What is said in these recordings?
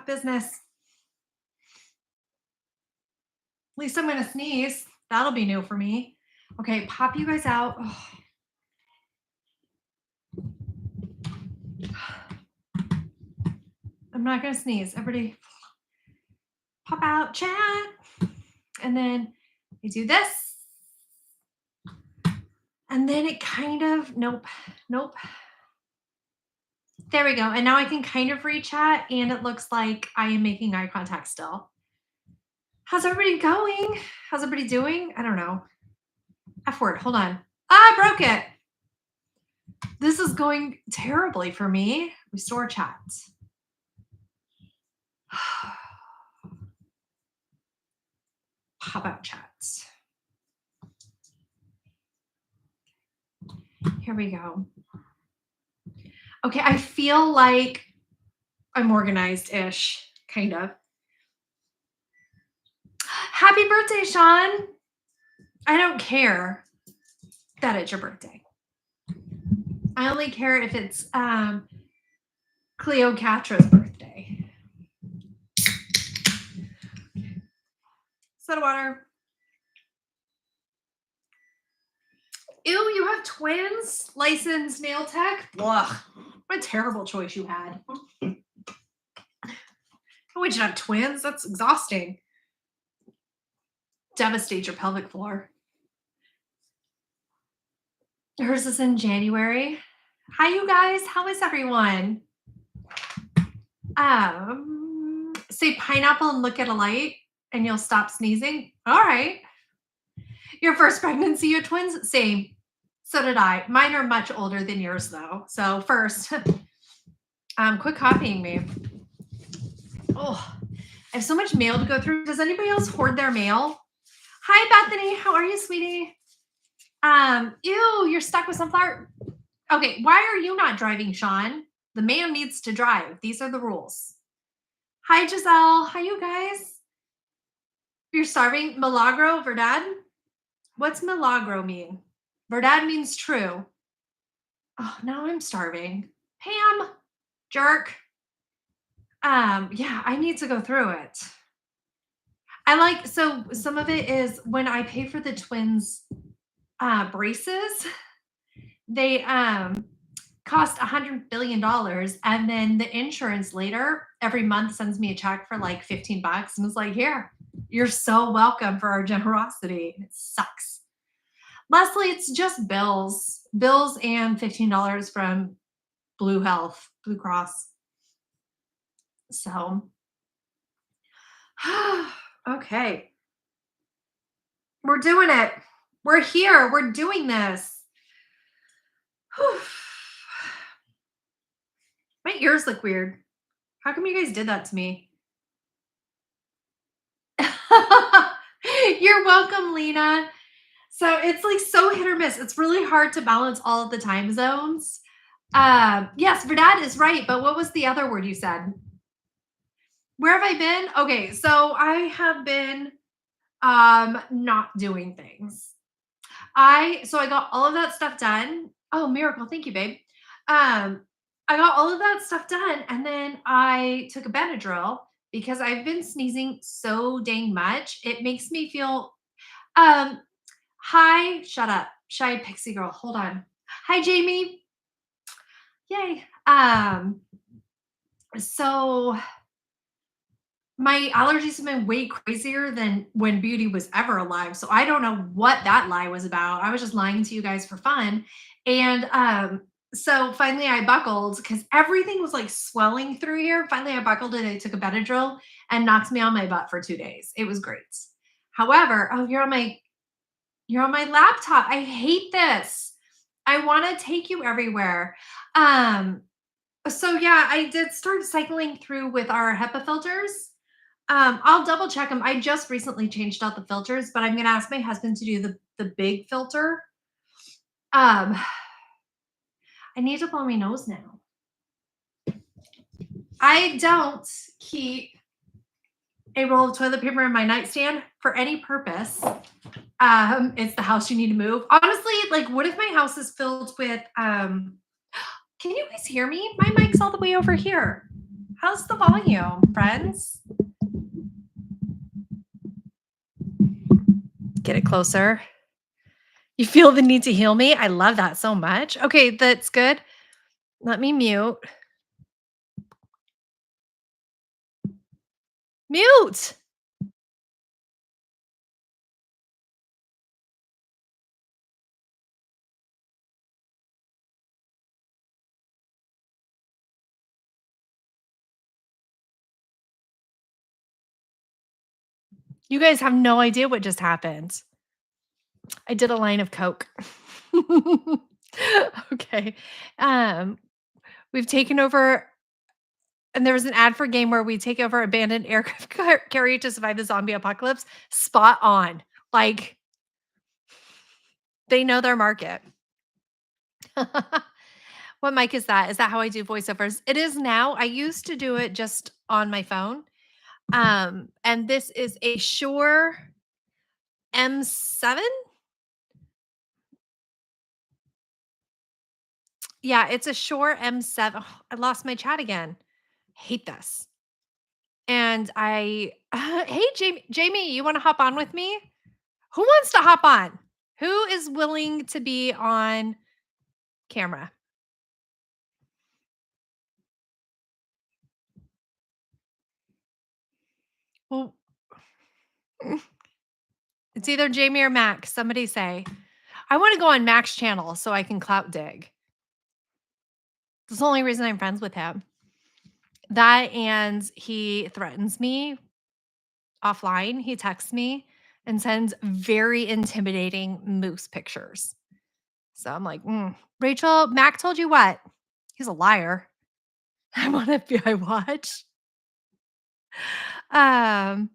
have business. At least I'm going to sneeze. That'll be new for me. Okay, pop you guys out. Oh. I'm not going to sneeze. Everybody pop out, chat. And then you do this. And then it kind of, nope. There we go. And now I can kind of reach at, and it looks like I am making eye contact still. How's everybody going? How's everybody doing? I don't know. F word. Hold on. I broke it. This is going terribly for me. Restore chat. Pop out chats. Here we go. Okay, I feel like I'm organized-ish, kind of. Happy birthday, Sean. I don't care that it's your birthday. I only care if it's Cleopatra's birthday. Soda water. Ew, you have twins? Licensed nail tech? Ugh. What a terrible choice you had. Oh, we should have twins? That's exhausting. Devastate your pelvic floor. Hers is in January. Hi, you guys. How is everyone? Say pineapple and look at a light and you'll stop sneezing. All right. Your first pregnancy, you twins? Same. So did I. Mine are much older than yours, though. So first, quit copying me. Oh, I have so much mail to go through. Does anybody else hoard their mail? Hi, Bethany. How are you, sweetie? Ew, you're stuck with sunflower. Okay, why are you not driving, Sean? The man needs to drive. These are the rules. Hi, Giselle. Hi, you guys. You're starving. Milagro, verdad? What's milagro mean? Verdad means true. Oh, now I'm starving. Pam, jerk. Yeah, I need to go through it. So some of it is when I pay for the twins' braces, they cost $100 billion. And then the insurance later every month sends me a check for like $15 and it's like, here, you're so welcome for our generosity. It sucks. Leslie, it's just bills and $15 from Blue Cross. So, okay. We're doing it. We're here. We're doing this. Whew. My ears look weird. How come you guys did that to me? You're welcome, Lena. So it's like so hit or miss. It's really hard to balance all of the time zones. Yes, verdad is right. But what was the other word you said? Where have I been? Okay, so I have been not doing things. I got all of that stuff done. Oh, miracle. Thank you, babe. I got all of that stuff done. And then I took a Benadryl because I've been sneezing so dang much. It makes me feel, hi, shut up. Shy pixie girl. Hold on. Hi, Jamie. Yay. So my allergies have been way crazier than when Beauty was ever alive. So I don't know what that lie was about. I was just lying to you guys for fun. And so finally I buckled because everything was like swelling through here. Finally I buckled and I took a Benadryl and knocked me on my butt for 2 days. It was great. However, you're on my laptop. I hate this. I want to take you everywhere. So yeah, I did start cycling through with our HEPA filters. I'll double check them. I just recently changed out the filters, but I'm going to ask my husband to do the big filter. I need to blow my nose now. I don't keep a roll of toilet paper in my nightstand for any purpose. It's the house you need to move. Honestly, like, what if my house is filled with, can you guys hear me? My mic's all the way over here. How's the volume, friends? Get it closer. You feel the need to heal me? I love that so much. Okay, that's good. Let me mute. Mute. You guys have no idea what just happened. I did a line of coke. Okay. Um, we've taken over and there was an ad for a game where we take over abandoned aircraft carrier to survive the zombie apocalypse. Spot on. Like they know their market. What mic is that? Is that how I do voiceovers? It is now. I used to do it just on my phone. And this is a Shure M7. Yeah, it's a Shure M7. Oh, I lost my chat again. Hate this. And hey, Jamie, you want to hop on with me? Who wants to hop on? Who is willing to be on camera? Well, it's either Jamie or Max. Somebody say, I want to go on Mac's channel so I can clout dig. That's the only reason I'm friends with him. That and he threatens me offline. He texts me and sends very intimidating moose pictures. So I'm like, Rachel, Mac told you what? He's a liar. I'm on FBI watch. Um,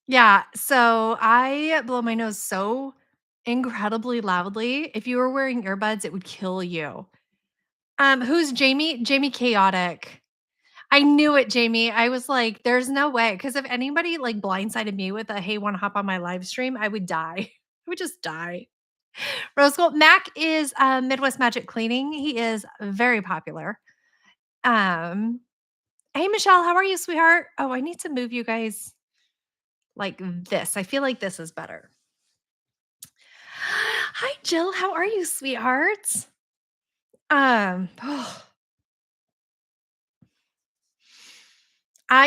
yeah, so I blow my nose so incredibly loudly. If you were wearing earbuds, it would kill you. Who's Jamie? Jamie Chaotic. I knew it, Jamie. I was like, there's no way. Because if anybody like blindsided me with a hey, want to hop on my live stream, I would die. I would just die. Rose Gold. Mac is Midwest Magic Cleaning. He is very popular. Um, hey Michelle, how are you, sweetheart? Oh, I need to move you guys like this. I feel like this is better. Hi, Jill. How are you, sweetheart? I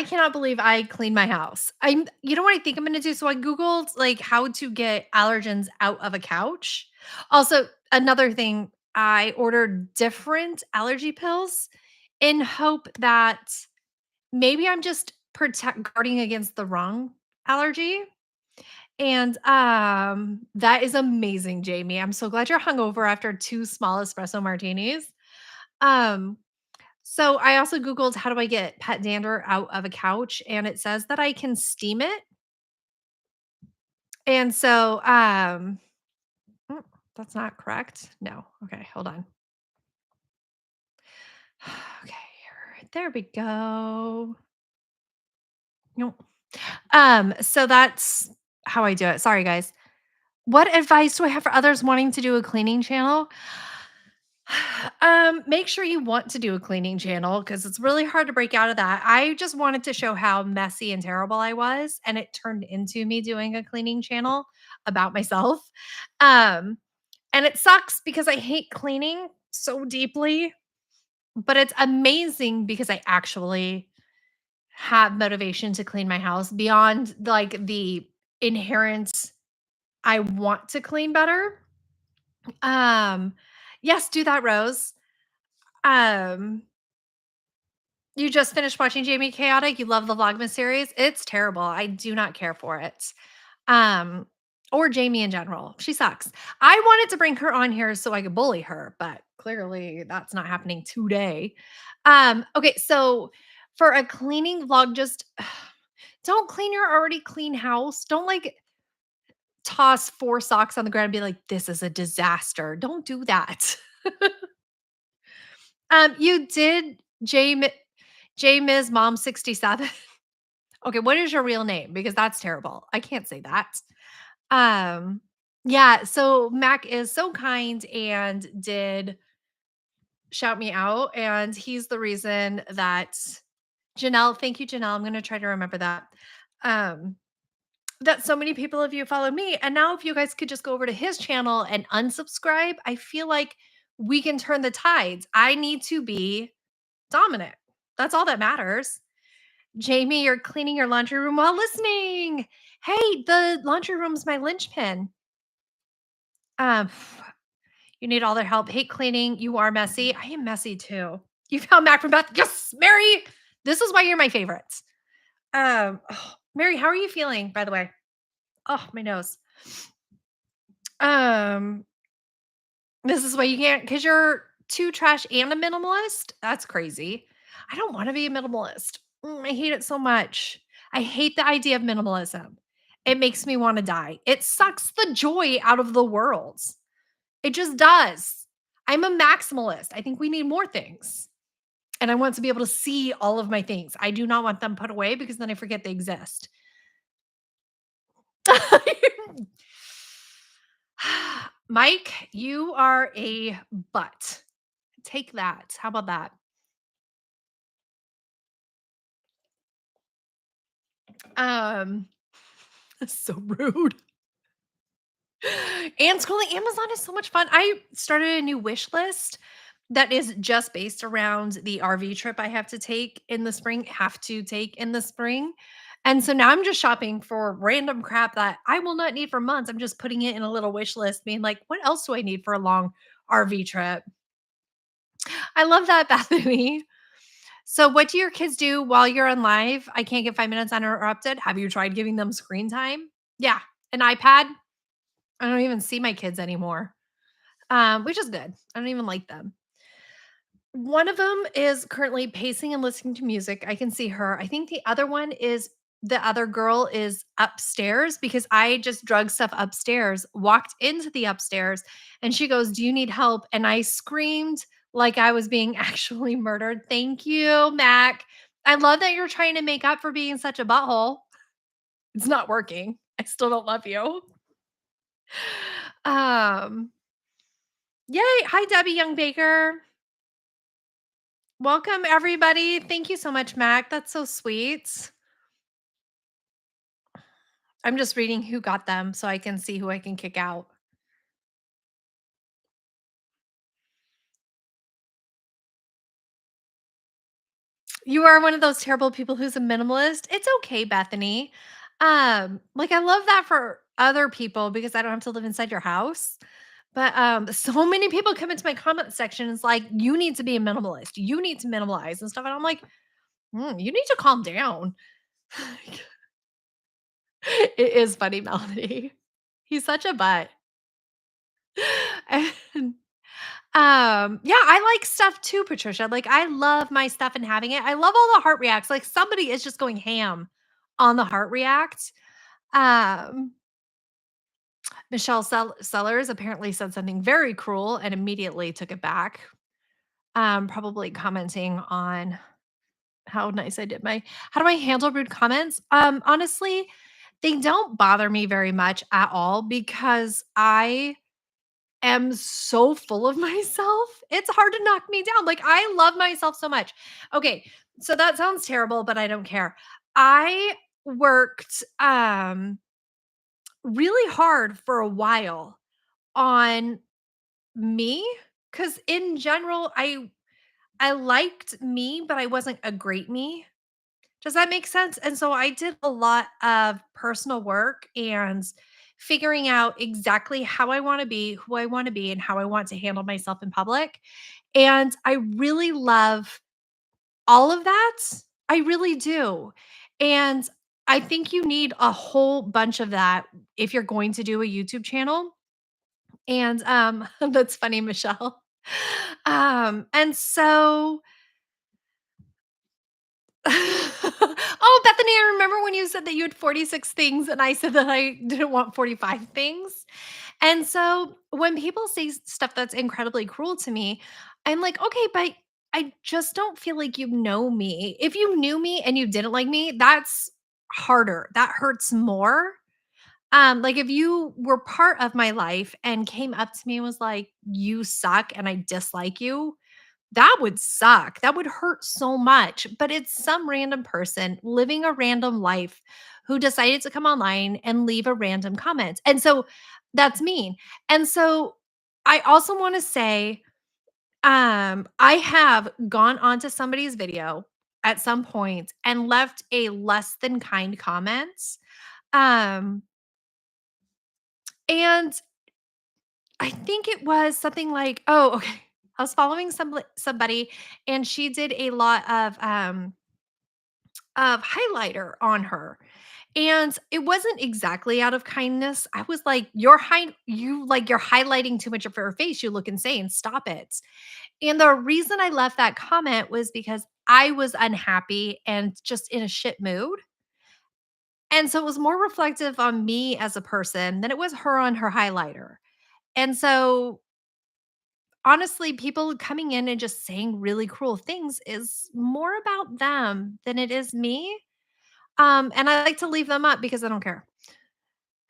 cannot believe I cleaned my house. You know what I think I'm gonna do? So I Googled like how to get allergens out of a couch. Also, another thing, I ordered different allergy pills in hope that maybe I'm just guarding against the wrong allergy. And that is amazing, Jamie. I'm so glad you're hungover after two small espresso martinis. Um, so I also Googled how do I get pet dander out of a couch, and it says that I can steam it. And so, mm, that's not correct. No. Okay, hold on. Okay, there we go. Nope. So that's how I do it. Sorry, guys. What advice do I have for others wanting to do a cleaning channel? Make sure you want to do a cleaning channel because it's really hard to break out of that. I just wanted to show how messy and terrible I was, and it turned into me doing a cleaning channel about myself. Um, and it sucks because I hate cleaning so deeply, but it's amazing because I actually have motivation to clean my house beyond like the inherent I want to clean better. Um, yes, do that, Rose. Um, you just finished watching Jamie Chaotic. You love the Vlogmas series. It's terrible. I do not care for it. Um, or Jamie in general. She sucks. I wanted to bring her on here so I could bully her, but clearly that's not happening today. Okay, so for a cleaning vlog, just don't clean your already clean house. Don't like toss 4 socks on the ground and be like, this is a disaster. Don't do that. You did J Ms Mom 67. Okay, what is your real name? Because that's terrible. I can't say that. Um, yeah, so Mac is so kind and did shout me out, and he's the reason that Janelle, thank you, Janelle. I'm gonna try to remember that. Um, that so many people of you follow me. And now if you guys could just go over to his channel and unsubscribe, I feel like we can turn the tides. I need to be dominant. That's all that matters. Jamie, you're cleaning your laundry room while listening. Hey, the laundry room's my linchpin. Um, you need all their help. Hate cleaning. You are messy. I am messy too. You found Mac from Beth. Yes, Mary. This is why you're my favorites. Oh, Mary, how are you feeling, by the way? Oh, my nose. Um, this is why you can't because you're too trash and a minimalist. That's crazy. I don't want to be a minimalist. I hate it so much. I hate the idea of minimalism. It makes me want to die. It sucks the joy out of the world. It just does. I'm a maximalist. I think we need more things. And I want to be able to see all of my things. I do not want them put away because then I forget they exist. Mike, you are a butt. Take that. How about that? Um, so rude. And scrolling Amazon is so much fun. I started a new wish list that is just based around the RV trip I have to take in the spring, have to take in the spring. And so now I'm just shopping for random crap that I will not need for months. I'm just putting it in a little wish list, being like, what else do I need for a long RV trip? I love that, Bethany. So, what do your kids do while you're on live? I can't get 5 minutes uninterrupted. Have you tried giving them screen time? Yeah, an iPad. I don't even see my kids anymore, which is good. I don't even like them. One of them is currently pacing and listening to music. I can see her. I think the other girl is upstairs because I just drug stuff upstairs, walked into the upstairs, and she goes, "Do you need help?" And I screamed like I was being actually murdered. Thank you, Mac. I love that you're trying to make up for being such a butthole. It's not working. I still don't love you. Um, yay. Hi, Debbie Young Baker. Welcome, everybody. Thank you so much, Mac. That's so sweet. I'm just reading who got them so I can see who I can kick out. You are one of those terrible people who's a minimalist. It's okay, Bethany. Like I love that for other people because I don't have to live inside your house. But so many people come into my comment section. It's like, you need to be a minimalist. You need to minimalize and stuff. And I'm like, you need to calm down. It is funny, Melody. He's such a butt. And yeah, I like stuff too, Patricia. Like I love my stuff and having it. I love all the heart reacts. Like somebody is just going ham on the heart react. Um, Michelle Sellers apparently said something very cruel and immediately took it back. Probably commenting on how nice I did how do I handle rude comments? Honestly, they don't bother me very much at all because I am so full of myself. It's hard to knock me down. Like I love myself so much. Okay, so that sounds terrible, but I don't care. I worked really hard for a while on me cuz in general I liked me, but I wasn't a great me. Does that make sense? And so I did a lot of personal work and figuring out exactly how I want to be, who I want to be, and how I want to handle myself in public. And I really love all of that. I really do. And I think you need a whole bunch of that if you're going to do a YouTube channel. And that's funny, Michelle. And so oh, Bethany, I remember when you said that you had 46 things and I said that I didn't want 45 things. And so when people say stuff that's incredibly cruel to me, I'm like, okay, but I just don't feel like you know me. If you knew me and you didn't like me, that's harder. That hurts more. Like if you were part of my life and came up to me and was like, you suck and I dislike you, That would suck. That would hurt so much, but it's some random person living a random life who decided to come online and leave a random comment. And so that's mean. And so I also want to say I have gone onto somebody's video at some point and left a less than kind comment. Um and I think it was something like, oh, okay. I was following somebody and she did a lot of highlighter on her. And it wasn't exactly out of kindness. I was like, you're highlighting too much of her face. You look insane. Stop it." And the reason I left that comment was because I was unhappy and just in a shit mood. And so it was more reflective on me as a person than it was her on her highlighter. And so honestly, people coming in and just saying really cruel things is more about them than it is me. And I like to leave them up because I don't care.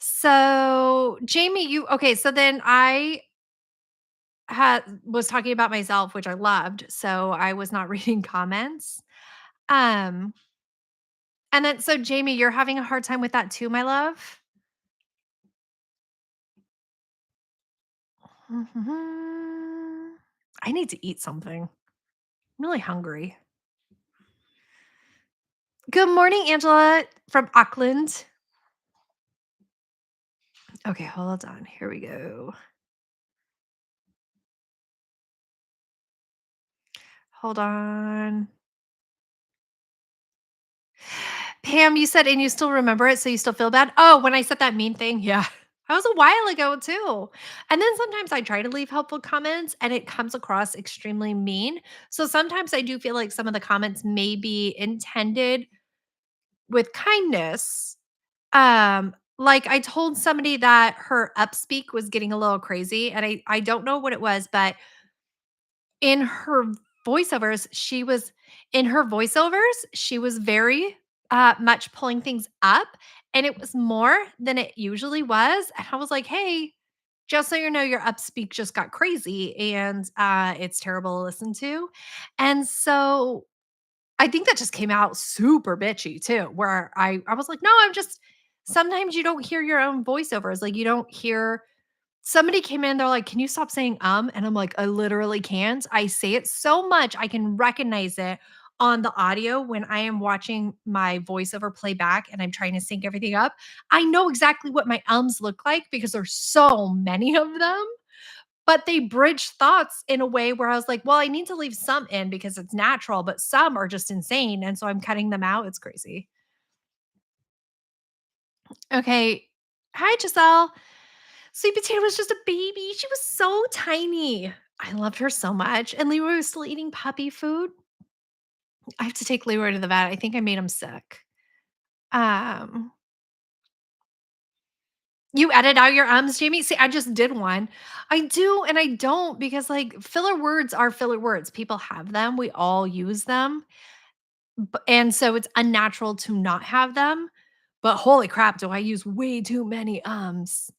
So, Jamie, you okay, so then I had was talking about myself, which I loved, so I was not reading comments. Um, and then so Jamie, you're having a hard time with that too, my love? Mhm. I need to eat something. I'm really hungry. Good morning, Angela from Auckland. Okay, hold on. Here we go. Hold on. Pam, you said and you still remember it, so you still feel bad? Oh, when I said that mean thing? Yeah. That was a while ago too. And then sometimes I try to leave helpful comments and it comes across extremely mean. So sometimes I do feel like some of the comments may be intended with kindness. Like I told somebody that her upspeak was getting a little crazy and I don't know what it was, but in her she was very, much pulling things up, and it was more than it usually was, and I was like, "Hey, just so you know, your upspeak just got crazy, and, it's terrible to listen to." And so, I think that just came out super bitchy too, where I was like, "No, I'm just" sometimes you don't hear your own voiceovers, like, you don't hear somebody came in, they're like, "Can you stop saying, And I'm like, "I literally can't." I say it so much, I can recognize it on the audio when I am watching my voiceover play back and I'm trying to sync everything up. I know exactly what my ums look like because there's so many of them, but they bridge thoughts in a way where I was like, "Well, I need to leave some in because it's natural, but some are just insane." And so I'm cutting them out. It's crazy. Okay. Hi, Giselle. Sweet Potato was just a baby. She was so tiny. I loved her so much. And Leroy was still eating puppy food. I have to take Leroy to the vet. I think I made him sick. Um, you edit out your ums, Jamie? See, I just did one. I do and I don't because like filler words are filler words. People have them. We all use them. And so it's unnatural to not have them. But holy crap, do I use way too many ums.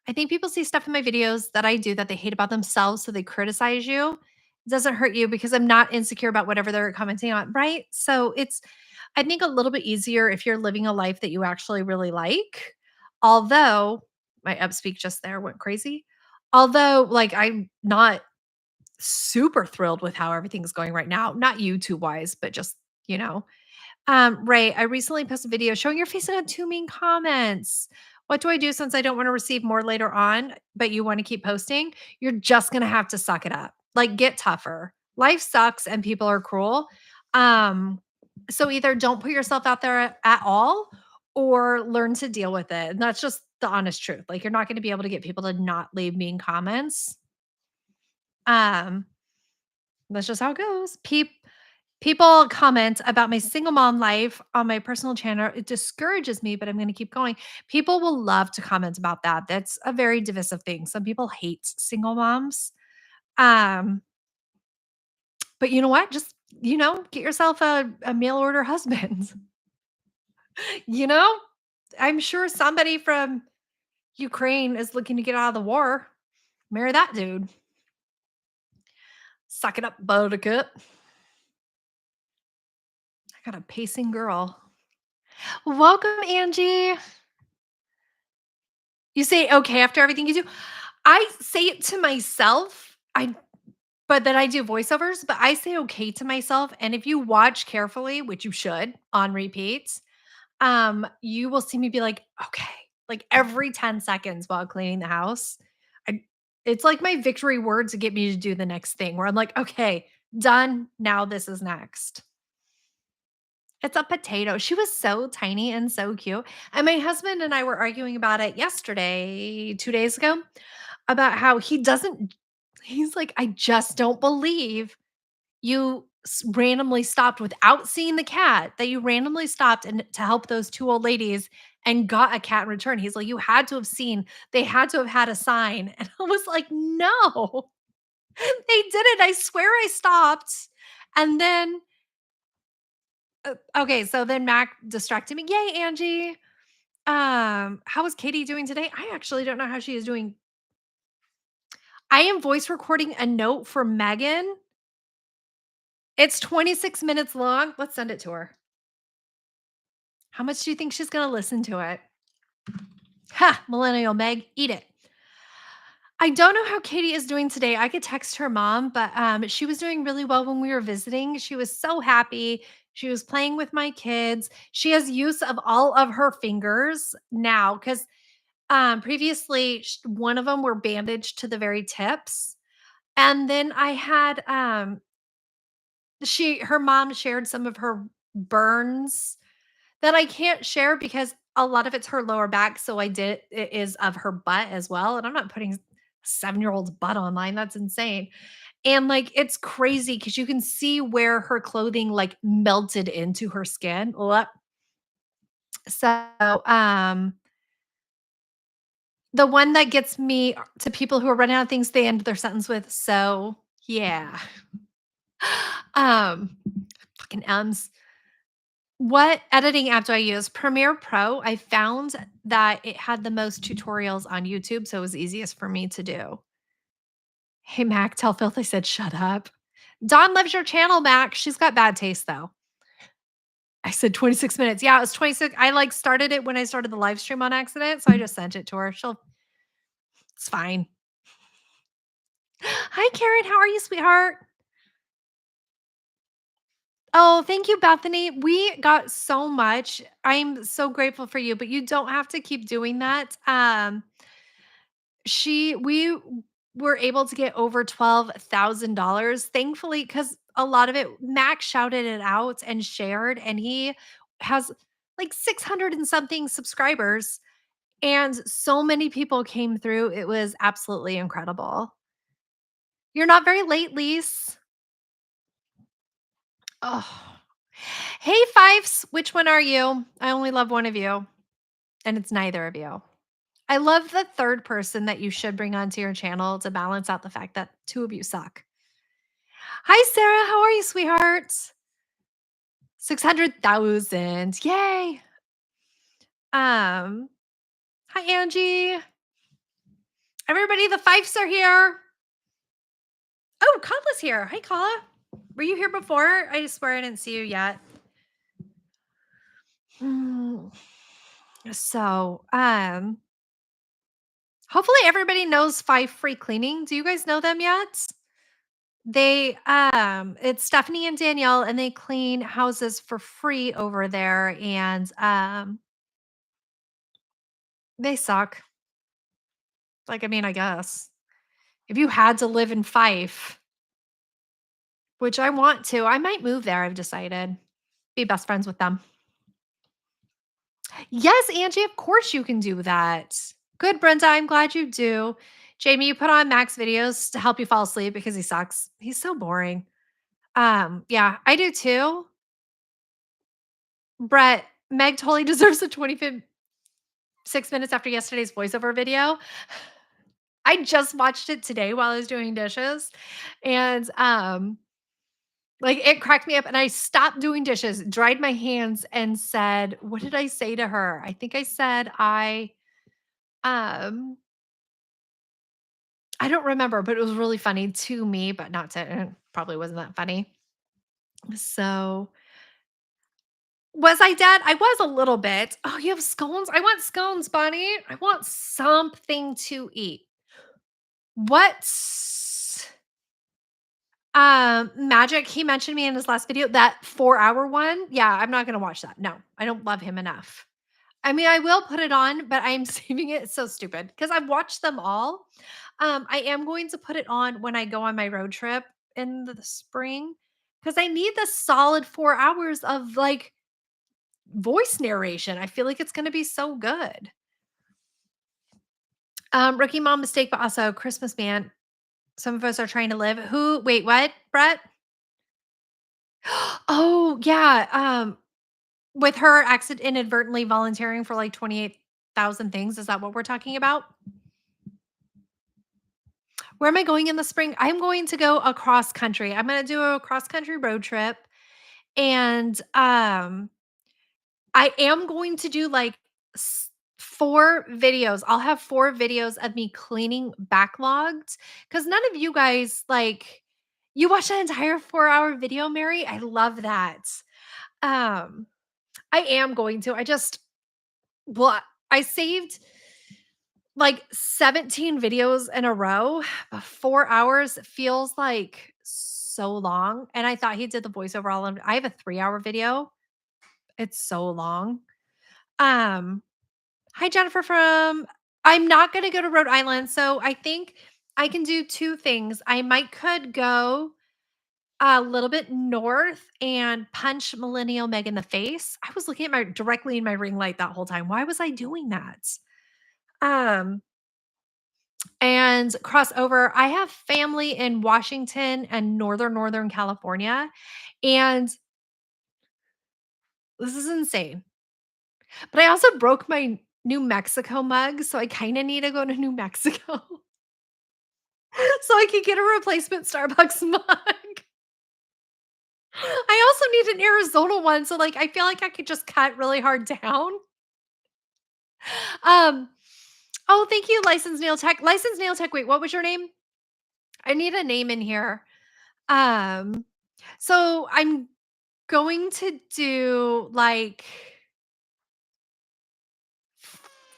I think people see stuff in my videos that I do that they hate about themselves, so they criticize you. It doesn't hurt you because I'm not insecure about whatever they're commenting on, right? So it's, I think, a little bit easier if you're living a life that you actually really like. Although my upspeak just there went crazy. Although, like, I'm not super thrilled with how everything's going right now. Not YouTube wise, but just, you know, Ray, I recently posted a video showing your face and had 2 mean comments. What do I do since I don't want to receive more later on, but you want to keep posting? You're just gonna have to suck it up. Like, get tougher. Life sucks and people are cruel. Um, so either don't put yourself out there at all or learn to deal with it. And that's just the honest truth. Like, you're not gonna be able to get people to not leave mean comments. Um, that's just how it goes. People comment about my single mom life on my personal channel. It discourages me, but I'm going to keep going. People will love to comment about that. That's a very divisive thing. Some people hate single moms. Um, but you know what? Just, get yourself a mail order husband. you know, I'm sure somebody from Ukraine is looking to get out of the war. Marry that dude. Suck it up, buttercup. I got a pacing girl. Welcome, Angie. You say okay after everything you do? I say it to myself. But then I do voiceovers, but I say okay to myself, and if you watch carefully, which you should on repeats, you will see me be like, "Okay," like every 10 seconds while cleaning the house. I It's like my victory word to get me to do the next thing where I'm like, "Okay, done. Now this is next." It's a potato. She was so tiny and so cute. And my husband and I were arguing about it yesterday, 2 days ago, about how he's like, "I just don't believe you randomly stopped without seeing the cat, that you randomly stopped and to help those 2 old ladies and got a cat in return." He's like, "You had to have seen, they had to have had a sign." And I was like, "No, they didn't. I swear I stopped." And then, okay, so then Mac distracted me. Yay, Angie. How is Katie doing today? I actually don't know how she is doing. I am voice recording a note for Megan. It's 26 minutes long. Let's send it to her. How much do you think she's gonna listen to it? Ha! Millennial Meg, eat it. I don't know how Katie is doing today. I could text her mom, but she was doing really well when we were visiting. She was so happy. She was playing with my kids. She has use of all of her fingers now because previously one of them were bandaged to the very tips. And then I had her mom shared some of her burns that I can't share because a lot of it's her lower back, so it is of her butt as well, and I'm not putting 7-year-old's butt online, that's insane. And, like, it's crazy because you can see where her clothing, like, melted into her skin. So, the one that gets me to people who are running out of things, they end their sentence with, "So, yeah." Um, Fucking M's. What editing app do I use? Premiere Pro. I found that it had the most tutorials on YouTube, so it was easiest for me to do. Hey, Mac, tell Filth I said shut up. Dawn loves your channel, Mac. She's got bad taste, though. I said 26 minutes. Yeah, it was 26. I like started it when I started the live stream on accident, so I just sent it to her. It's fine. Hi, Karen. How are you, sweetheart? Oh, thank you, Bethany. We got so much. I'm so grateful for you, but you don't have to keep doing that. We were able to get over $12,000, thankfully, because a lot of it, Max shouted it out and shared, and he has like 600 and something subscribers. And so many people came through. It was absolutely incredible. You're not very late, Lise. Oh, hey, Fifes. Which one are you? I only love one of you, and it's neither of you. I love the third person that you should bring onto your channel to balance out the fact that two of you suck. Hi, Sarah. How are you, sweetheart? 600,000. Yay. Um, Hi, Angie. Everybody, the Fifes are here. Oh, Kala's here. Hi, Kala. Were you here before? I swear I didn't see you yet. Hmm. So, hopefully everybody knows Five Free Cleaning. Do you guys know them yet? It's Stephanie and Danielle, and they clean houses for free over there, and, they suck. Like, I mean, I guess. If you had to live in Fife, which I want to, I might move there, I've decided. Be best friends with them. Yes, Angie, of course you can do that. Good, Brenda, I'm glad you do. Jamie, you put on Max videos to help you fall asleep because he sucks. He's so boring. Yeah, I do too. Brett, Meg totally deserves a 6 minutes after yesterday's voiceover video. I just watched it today while I was doing dishes, and, like, it cracked me up, and I stopped doing dishes, dried my hands, and said, what did I say to her? I think I said I don't remember, but it was really funny to me, but not to Probably wasn't that funny. So, was I dead? I was a little bit. Oh, you have scones? I want scones, Bonnie. I want something to eat. What's Magic, he mentioned me in his last video, that 4-hour one. Yeah, I'm not gonna watch that. No, I don't love him enough. I mean, I will put it on, but I'm saving it. It's so stupid because I've watched them all. I am going to put it on when I go on my road trip in the spring because I need the solid 4 hours of like voice narration. I feel like it's going to be so good. Rookie mom mistake, but also Christmas man. Some of us are trying to live. Who? Wait, what, Brett? Oh yeah. With her accident inadvertently volunteering for like 28,000 things. Is that what we're talking about? Where am I going in the spring? I'm going to go across country. I'm gonna do a cross country road trip, and, I am going to do, like, s 4 videos. I'll have 4 videos of me cleaning backlogged because none of you guys, like you watched an entire 4-hour video, Mary? I love that. Um, I am going to. I just well, I saved like 17 videos in a row, but 4 hours feels like so long, and I thought he did the voiceover all of I have a 3-hour video. It's so long. Um, Hi, Jennifer from I'm not gonna go to Rhode Island, so I think I can do 2 things. I might could go a little bit north and punch Millennial Meg in the face. I was looking at my directly in my ring light that whole time. Why was I doing that? Um and cross over. I have family in Washington and Northern California, and this is insane. But I also broke my New Mexico mug, so I kinda need to go to New Mexico so I can get a replacement Starbucks mug. I also need an Arizona one, so, like, I feel like I could just cut really hard down. Um, oh, thank you, Licensed Nail Tech. Licensed Nail Tech, wait, what was your name? I need a name in here. Um, so I'm going to do like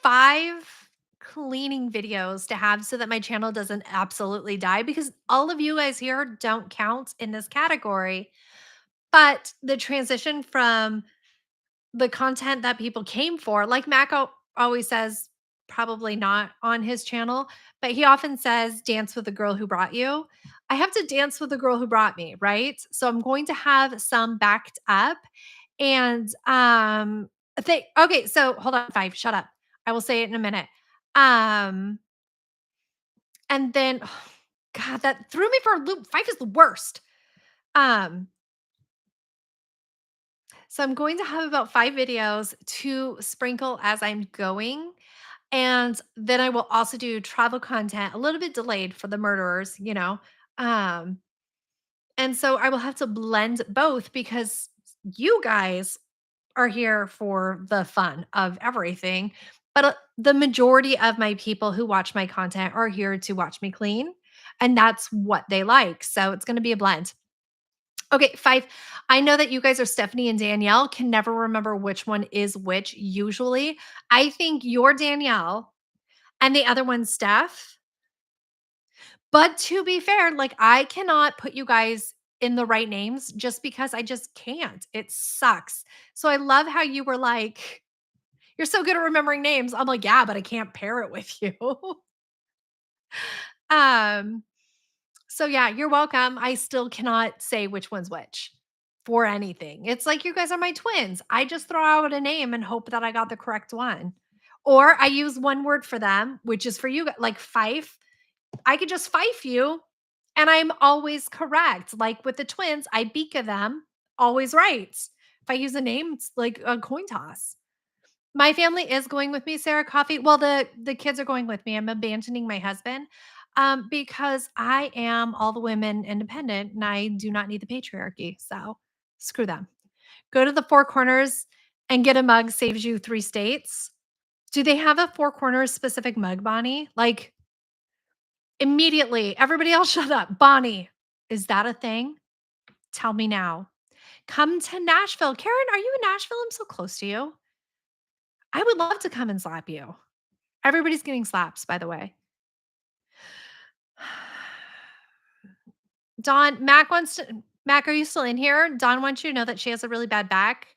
5 cleaning videos to have so that my channel doesn't absolutely die because all of you guys here don't count in this category. But the transition from the content that people came for, like always says, probably not on his channel, but he often says, dance with the girl who brought you. I have to dance with the girl who brought me, right? So I'm going to have some backed up and they okay, so hold on, 5, shut up. I will say it in a minute. Um, and then God, that threw me for a loop. 5 is the worst. Um, so I'm going to have about 5 videos to sprinkle as I'm going. And then I will also do travel content, a little bit delayed for the murderers, you know. Um, and so I will have to blend both because you guys are here for the fun of everything. But the majority of my people who watch my content are here to watch me clean. And that's what they like. So it's going to be a blend. Okay, 5. I know that you guys are Stephanie and Danielle, can never remember which one is which usually. I think you're Danielle and the other one's Steph. But to be fair, like I cannot put you guys in the right names just because I just can't. It sucks. So I love how you were like, you're so good at remembering names. I'm like, yeah, but I can't pair it with you. um, so yeah, you're welcome. I still cannot say which one's which for anything. It's like you guys are my twins. I just throw out a name and hope that I got the correct one. Or I use one word for them, which is for you, like Fife. I could just Fife you and I'm always correct. Like with the twins, I beaka them, always right. If I use a name, it's like a coin toss. My family is going with me, Sarah Coffee. Well, the kids are going with me. I'm abandoning my husband because I am all the women independent and I do not need the patriarchy. So screw them. Go to the Four Corners and get a mug saves you 3 states. Do they have a Four Corners specific mug, Bonnie? Like immediately, everybody else shut up. Bonnie. Is that a thing? Tell me now. Come to Nashville. Karen, are you in Nashville? I'm so close to you. I would love to come and slap you. Everybody's getting slaps, by the way. Dawn, Mac, are you still in here? Dawn wants you to know that she has a really bad back,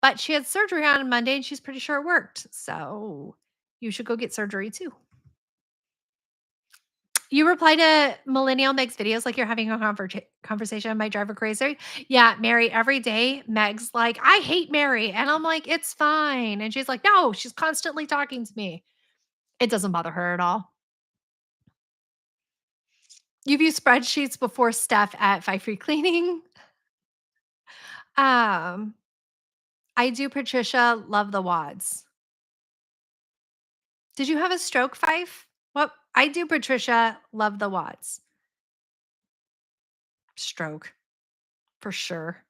but she had surgery on Monday and she's pretty sure it worked. So you should go get surgery too. You reply to Millennial Meg's videos like you're having a conversation. Might drive her crazy. Yeah, Mary, every day, Meg's like, I hate Mary. And I'm like, it's fine. And she's like, no, she's constantly talking to me. It doesn't bother her at all. You've used spreadsheets before, Steph at Five Free Cleaning. Um, I do, Patricia. Love the wads. Did you have a stroke, Fife? What? I do, Patricia. Love the wads. Stroke, for sure.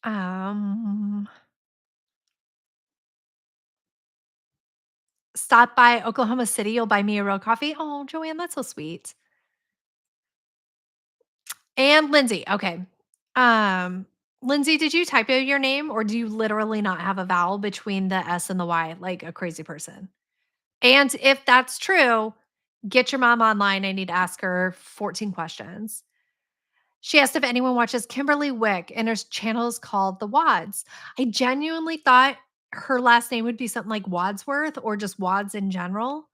Um, Stop by Oklahoma City. You'll buy me a real coffee. Oh, Joanne, that's so sweet. And Lindsay. Okay. Um, Lindsay, did you typo your name or do you literally not have a vowel between the S and the Y like a crazy person? And if that's true, get your mom online. I need to ask her 14 questions. She asked if anyone watches Kimberly Wick, and her channel is called The Wads. I genuinely thought her last name would be something like Wadsworth or just Wads in general.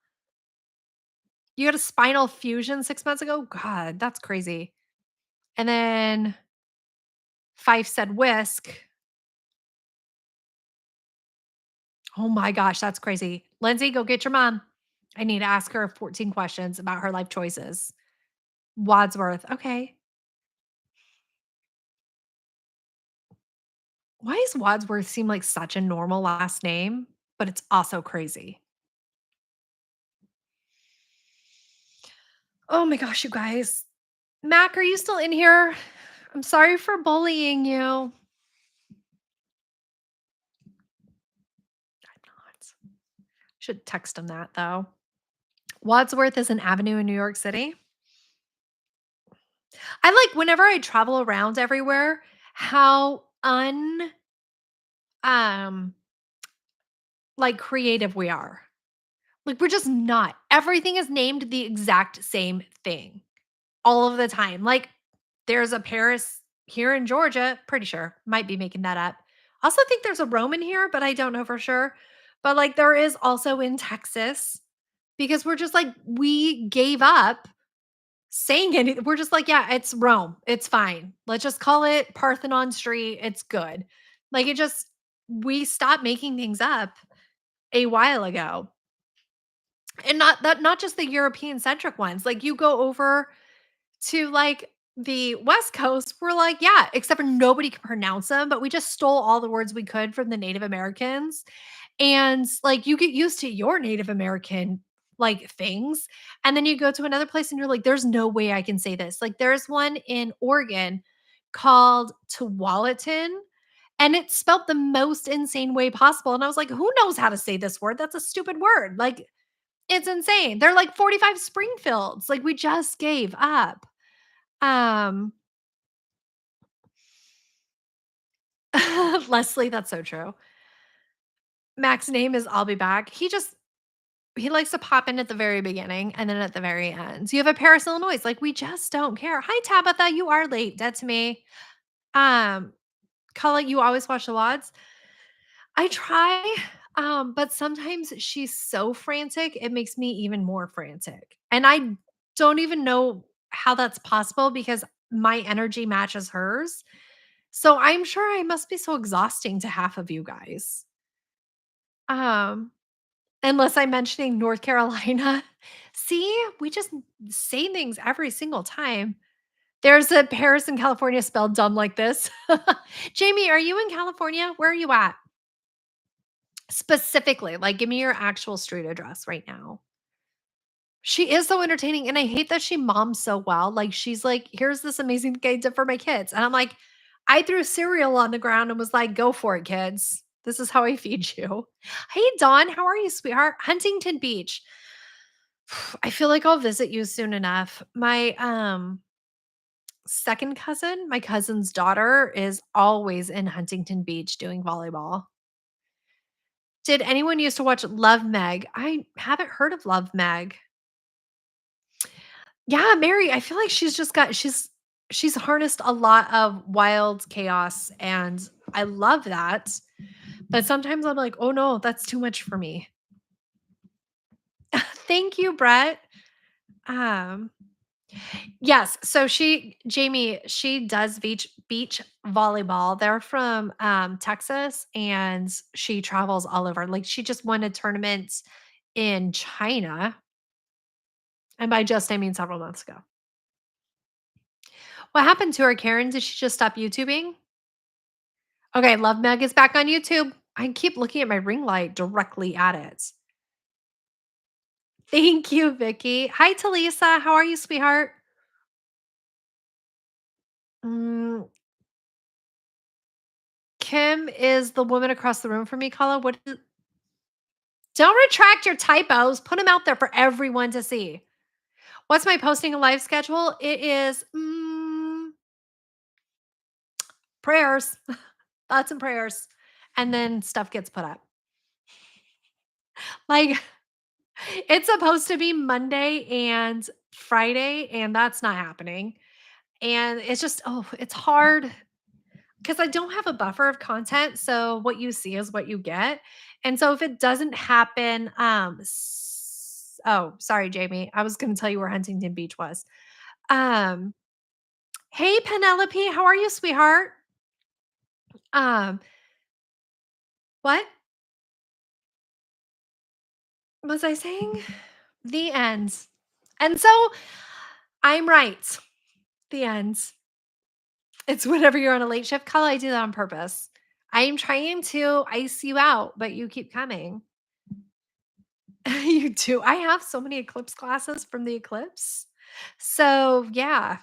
You had a spinal fusion 6 months ago? God, that's crazy. And then Fife said whisk. Oh my gosh, that's crazy. Lindsay, go get your mom. I need to ask her 14 questions about her life choices. Wadsworth. Okay. Why does Wadsworth seem like such a normal last name, but it's also crazy? Oh my gosh, you guys. Mac, are you still in here? I'm sorry for bullying you. I'm not. Should text him that though. Wadsworth is an avenue in New York City. I like whenever I travel around everywhere, how um like creative we are. Like we're just not. Everything is named the exact same thing all of the time. Like there's a Paris here in Georgia, pretty sure. Might be making that up. Also think there's a Roman here, but I don't know for sure. But like there is also in Texas because we're just like we gave up saying anything. We're just like, yeah, it's Rome. It's fine. Let's just call it Parthenon Street. It's good. Like it just we stopped making things up a while ago. And not just the European centric ones. Like you go over to like the West Coast, we're like, yeah, except for nobody can pronounce them, but we just stole all the words we could from the Native Americans. And like you get used to your Native American like things. And then you go to another place and you're like, there's no way I can say this. Like there's one in Oregon called Tualatin. And it's spelled the most insane way possible. And I was like, who knows how to say this word? That's a stupid word. Like, it's insane. They're like 45 Springfields. Like, we just gave up. Um, Leslie, that's so true. Mac's name is I'll be back. He likes to pop in at the very beginning and then at the very end. You have a Paris, Illinois. Like, we just don't care. Hi, Tabitha. You are late. Dead to me. Um, Cullen, you always watch the WODs. I try, but sometimes she's so frantic, it makes me even more frantic. And I don't even know how that's possible because my energy matches hers. So I'm sure I must be so exhausting to half of you guys. Um, Unless I'm mentioning North Carolina. See, we just say things every single time. There's a Paris in California spelled dumb like this. Jamie, are you in California? Where are you at? Specifically, like, give me your actual street address right now. She is so entertaining, and I hate that she moms so well. Like, she's like, "Here's this amazing thing I did for my kids," and I'm like, "I threw cereal on the ground and was like, 'Go for it, kids. This is how I feed you.'" Hey, Dawn, how are you, sweetheart? Huntington Beach. I feel like I'll visit you soon enough. My second cousin, my cousin's daughter is always in Huntington Beach doing volleyball. Did anyone used to watch Love Meg? I haven't heard of Love Meg. Yeah, Mary, I feel like she's harnessed a lot of wild chaos and I love that. But sometimes I'm like, "Oh no, that's too much for me." Thank you, Brett. Um, yes, so Jamie, she does beach volleyball. They're from Texas and she travels all over. Like she just won a tournament in China. And by just I mean several months ago. What happened to her, Karen? Did she just stop YouTubing? Okay, Love Meg is back on YouTube. I keep looking at my ring light directly at it. Thank you, Vicky. Hi, Talisa. How are you, sweetheart? Mm, Kim is the woman across the room from me, Kala. Don't retract your typos. Put them out there for everyone to see. What's my posting a live schedule? It is prayers, thoughts and prayers, and then stuff gets put up. Like it's supposed to be Monday and Friday, and that's not happening. And it's just, oh, it's hard because I don't have a buffer of content. So what you see is what you get. And so if it doesn't happen, oh, sorry, Jamie. I was going to tell you where Huntington Beach was. Um, hey, Penelope, how are you, sweetheart? Um, what was I saying? The end. And so I'm right. The end. It's whenever you're on a late shift call, I do that on purpose. I am trying to ice you out, but you keep coming. You do. I have so many eclipse classes from the eclipse. So, yeah,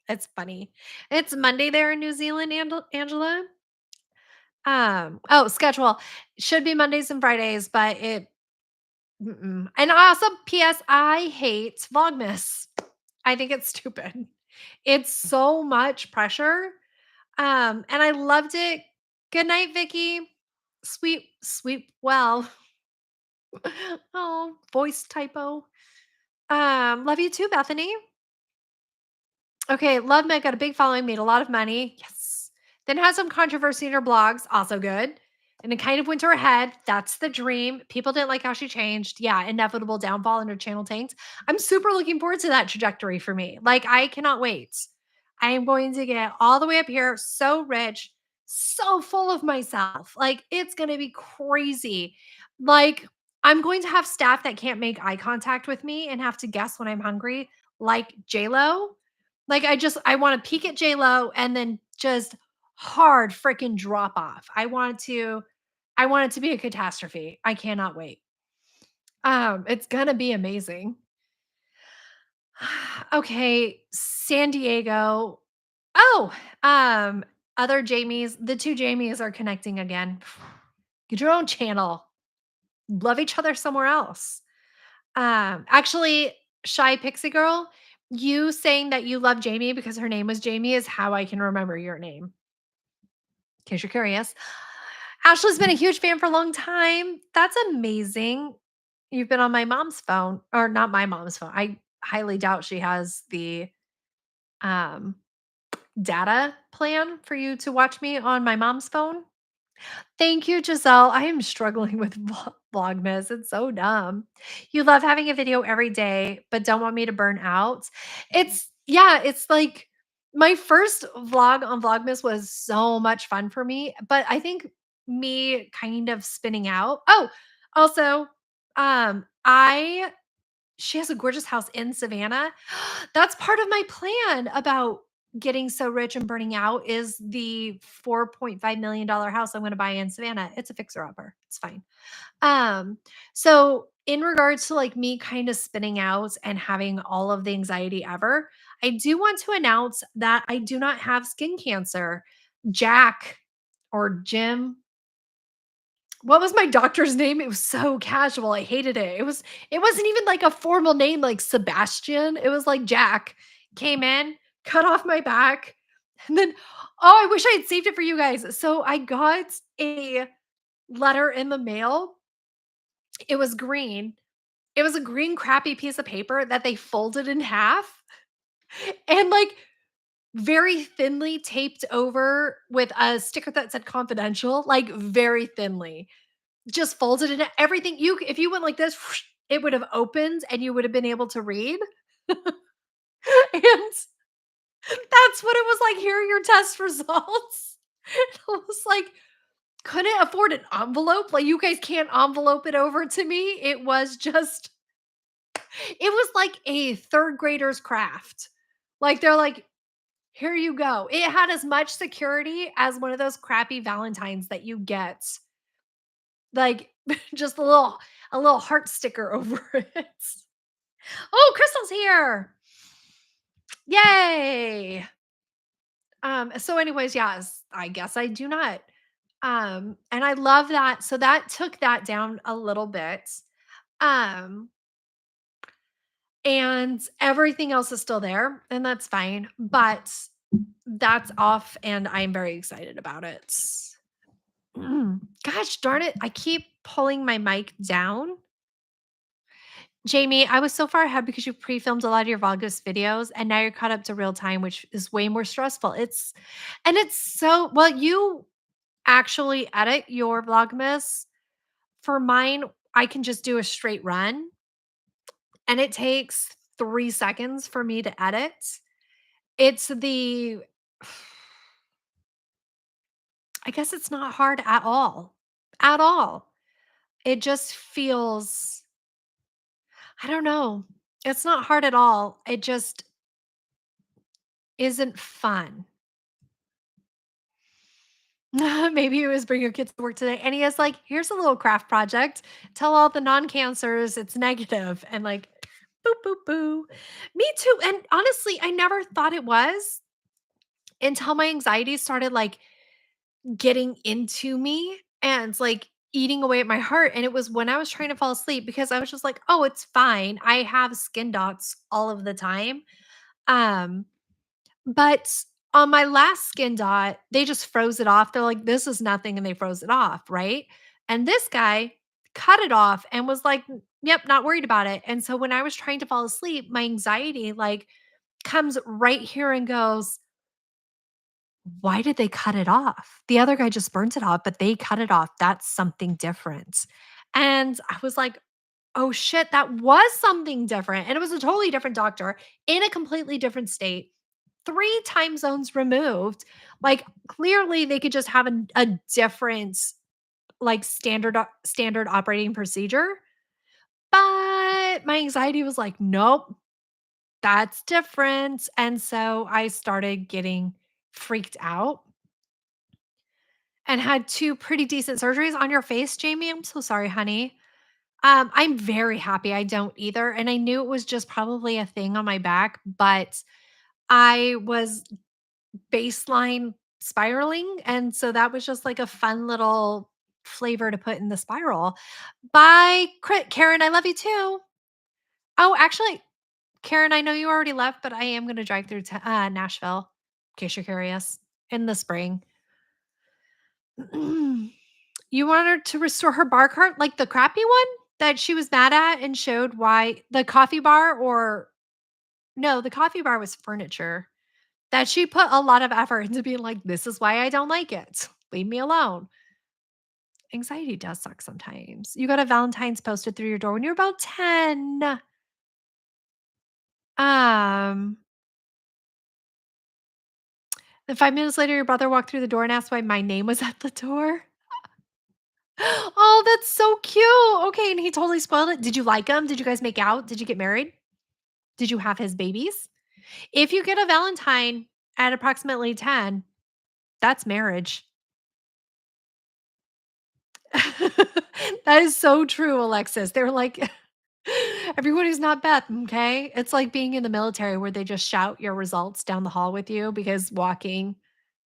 it's funny. It's Monday there in New Zealand, Angela. Oh, schedule should be Mondays and Fridays, but and also PS I hate Vlogmas. I think it's stupid. It's so much pressure. And I loved it. Good night, Vicky. Sweet well. Oh, voice typo. Love you too, Bethany. Okay, Love Meg got a big following, made a lot of money. Yes. Then had some controversy in her blogs, also good. And it kind of went to her head. That's the dream. People didn't like how she changed. Yeah, inevitable downfall and her channel tanked. I'm super looking forward to that trajectory for me. Like, I cannot wait. I am going to get all the way up here, so rich, so full of myself. Like, it's going to be crazy. Like, I'm going to have staff that can't make eye contact with me and have to guess when I'm hungry, like J-Lo. Like, I wanna peek at J-Lo and then just hard freaking drop off. I want it to be a catastrophe. I cannot wait. It's gonna be amazing. Okay, San Diego. Oh, um, other Jamies, the 2 Jamies are connecting again. Get your own channel. Love each other somewhere else. Actually, Shy Pixie Girl, you saying that you love Jamie because her name was Jamie is how I can remember your name, in case you're curious. Ashley's been a huge fan for a long time. That's amazing. You've been on my mom's phone, or not my mom's phone. I highly doubt she has the um, data plan for you to watch me on my mom's phone. Thank you, Giselle. I am struggling with Vlogmas. It's so dumb. You love having a video every day, but don't want me to burn out. Yeah, it's like my first vlog on Vlogmas was so much fun for me, but I think me kind of spinning out. Oh, also, I she has a gorgeous house in Savannah. That's part of my plan about getting so rich and burning out is the $4.5 million house I'm gonna buy in Savannah. It's a fixer-upper. It's fine. Um, so in regards to, like, me kinda spinning out and having all of the anxiety ever, I do want to announce that I do not have skin cancer. Jack or Jim What was my doctor's name? It was so casual, I hated it. It wasn't even like a formal name like Sebastian, it was like Jack. Came in, cut off my back, and then oh, I wish I had saved it for you guys. So I got a letter in the mail. It was green. It was a green crappy piece of paper that they folded in half and, like, very thinly taped over with a sticker that said confidential, like, very thinly. Just folded in everything you if you went like this, whoosh, it would have opened and you would have been able to read. And that's what it was like, "Here are your test results." I was like, couldn't afford an envelope, like, you guys can't envelope it over to me. It was like a 3rd grader's craft. Like, they're like, "Here you go." It had as much security as one of those crappy Valentines that you get. Like, just a little heart sticker over it. Oh, Crystal's here. Yay. So anyways, yes, I guess I do not. And I love that. So that took that down a little bit. Um, and everything else is still there, and that's fine. But that's off, and I'm very excited about it. Gosh darn it. I keep pulling my mic down. Jamie, I was so far ahead because you pre-filmed a lot of your Vlogmas videos and now you're caught up to real time, which is way more stressful. It's so well, you actually edit your Vlogmas. For mine, I can just do a straight run and it takes 3 seconds for me to edit. It's the I guess it's not hard at all. At all. It just feels I don't know. It's not hard at all. It just isn't fun. Maybe it was bring your kids to work today. And he is like, here's a little craft project. Tell all the non-cancers it's negative. And like, boo, boo, boo. Me too. And honestly, I never thought it was until my anxiety started like getting into me and like eating away at my heart. And it was when I was trying to fall asleep because I was just like, oh, it's fine. I have skin dots all of the time. Um, But on my last skin dot, they just froze it off. They're like, "This is nothing," and they froze it off, right? And this guy cut it off and was like, "Yep, not worried about it." And so when I was trying to fall asleep, my anxiety, like, comes right here and goes, "Why did they cut it off? The other guy just burnt it off, but they cut it off. That's something different." And I was like, "Oh, shit, that was something different." And it was a totally different doctor in a completely different state. 3 time zones removed. Like, clearly, they could just have a different, like, standard operating procedure, but my anxiety was like, "Nope, that's different," and so I started getting freaked out and had 2 pretty decent surgeries on your face, Jamie. I'm so sorry, honey. I'm very happy I don't either, and I knew it was just probably a thing on my back, but I was baseline spiraling, and so that was just like a fun little flavor to put in the spiral. Bye, Karen, I love you too. Oh, actually, Karen, I know you already left, but I am gonna drive through to, Nashville, in case you're curious, in the spring. You want her to restore her bar cart, like the crappy one that she was mad at and showed why the coffee bar or no, the coffee bar was furniture. That she put a lot of effort into being like, "This is why I don't like it. Leave me alone." Anxiety does suck sometimes. You got a Valentine's posted through your door when you're about 10. Um, then 5 minutes later, your brother walked through the door and asked why my name was at the door. Oh, that's so cute. Okay, and he totally spoiled it. Did you like him? Did you guys make out? Did you get married? Did you have his babies? If you get a Valentine at approximately 10, that's marriage. That is so true, Alexis. They're like, everybody's not Beth, okay? It's like being in the military where they just shout your results down the hall with you because walking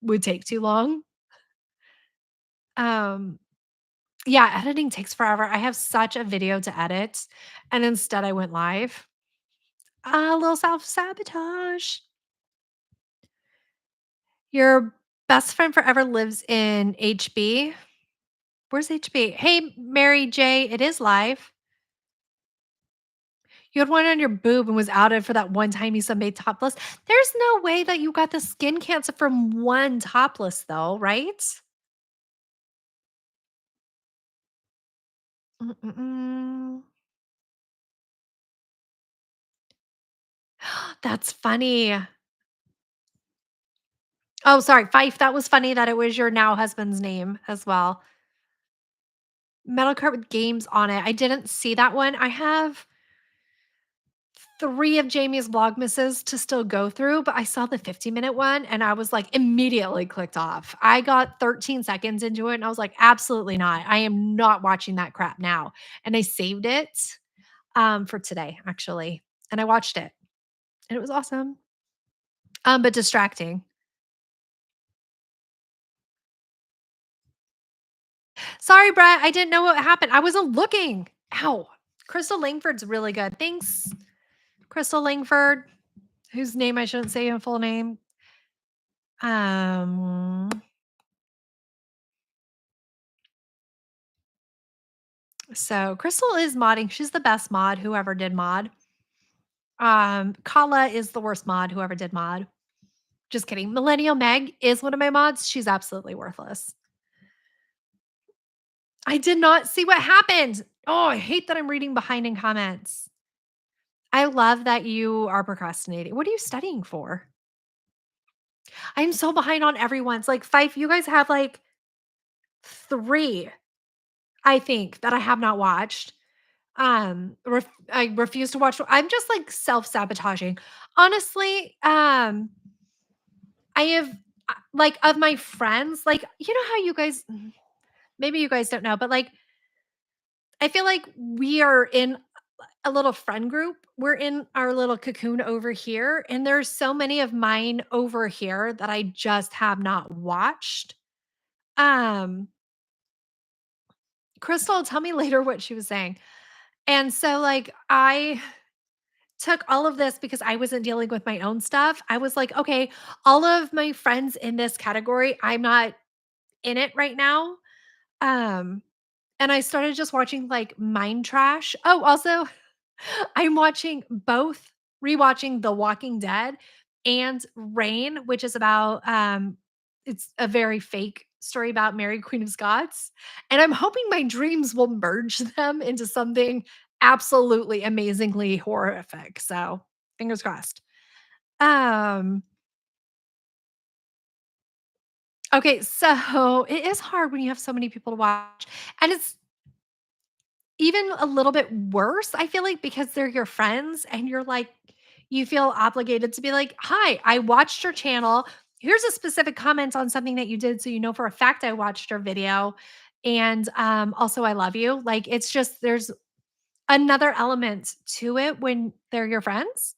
would take too long. Um, Yeah, editing takes forever. I have such a video to edit, and instead I went live. A little self-sabotage. Your best friend forever lives in HB. Where's HB? Hey, Mary J, it is live. You had one on your boob and was outed for that one time you sunbathed topless. There's no way that you got the skin cancer from one topless, though, right? Mm-mm-mm. That's funny. Oh, sorry, Fife. That was funny that it was your now husband's name as well. Metal cart with games on it. I didn't see that one. I have 3 of Jamie's Vlogmases to still go through, but I saw the 50-minute one and I was like immediately clicked off. I got 13 seconds into it and I was like, absolutely not. I am not watching that crap now. And I saved it for today, actually. And I watched it and it was awesome. But distracting. Sorry, Brett. I didn't know what happened. I wasn't looking. Ow. Crystal Langford's really good. Thanks, Crystal Langford, whose name I shouldn't say in full name. Um, so Crystal is modding. She's the best mod, whoever did mod. Kala is the worst mod, whoever did mod. Just kidding. Millennial Meg is one of my mods. She's absolutely worthless. I did not see what happened. Oh, I hate that I'm reading behind in comments. I love that you are procrastinating. What are you studying for? I'm so behind on everyone's. Like, Fife, you guys have like 3, I think, that I have not watched. I refuse to watch. I'm just like self-sabotaging. Honestly, I have like of my friends, like you know how you guys maybe you guys don't know, but like I feel like we are in a little friend group. We're in our little cocoon over here, and there's so many of mine over here that I just have not watched. Um, Crystal, tell me later what she was saying. And so like I took all of this because I wasn't dealing with my own stuff. I was like, okay, all of my friends in this category, I'm not in it right now. Um, and I started just watching like Mind Trash. Oh, also, I'm watching both rewatching The Walking Dead and Rain, which is about it's a very fake story about Mary Queen of Scots. And I'm hoping my dreams will merge them into something absolutely amazingly horrific. So fingers crossed. Um okay, so it is hard when you have so many people to watch. And it's even a little bit worse, I feel like, because they're your friends and you're like, you feel obligated to be like, "Hi, I watched your channel. Here's a specific comment on something that you did, so you know for a fact I watched your video, and, also I love you." Like, it's just there's another element to it when they're your friends,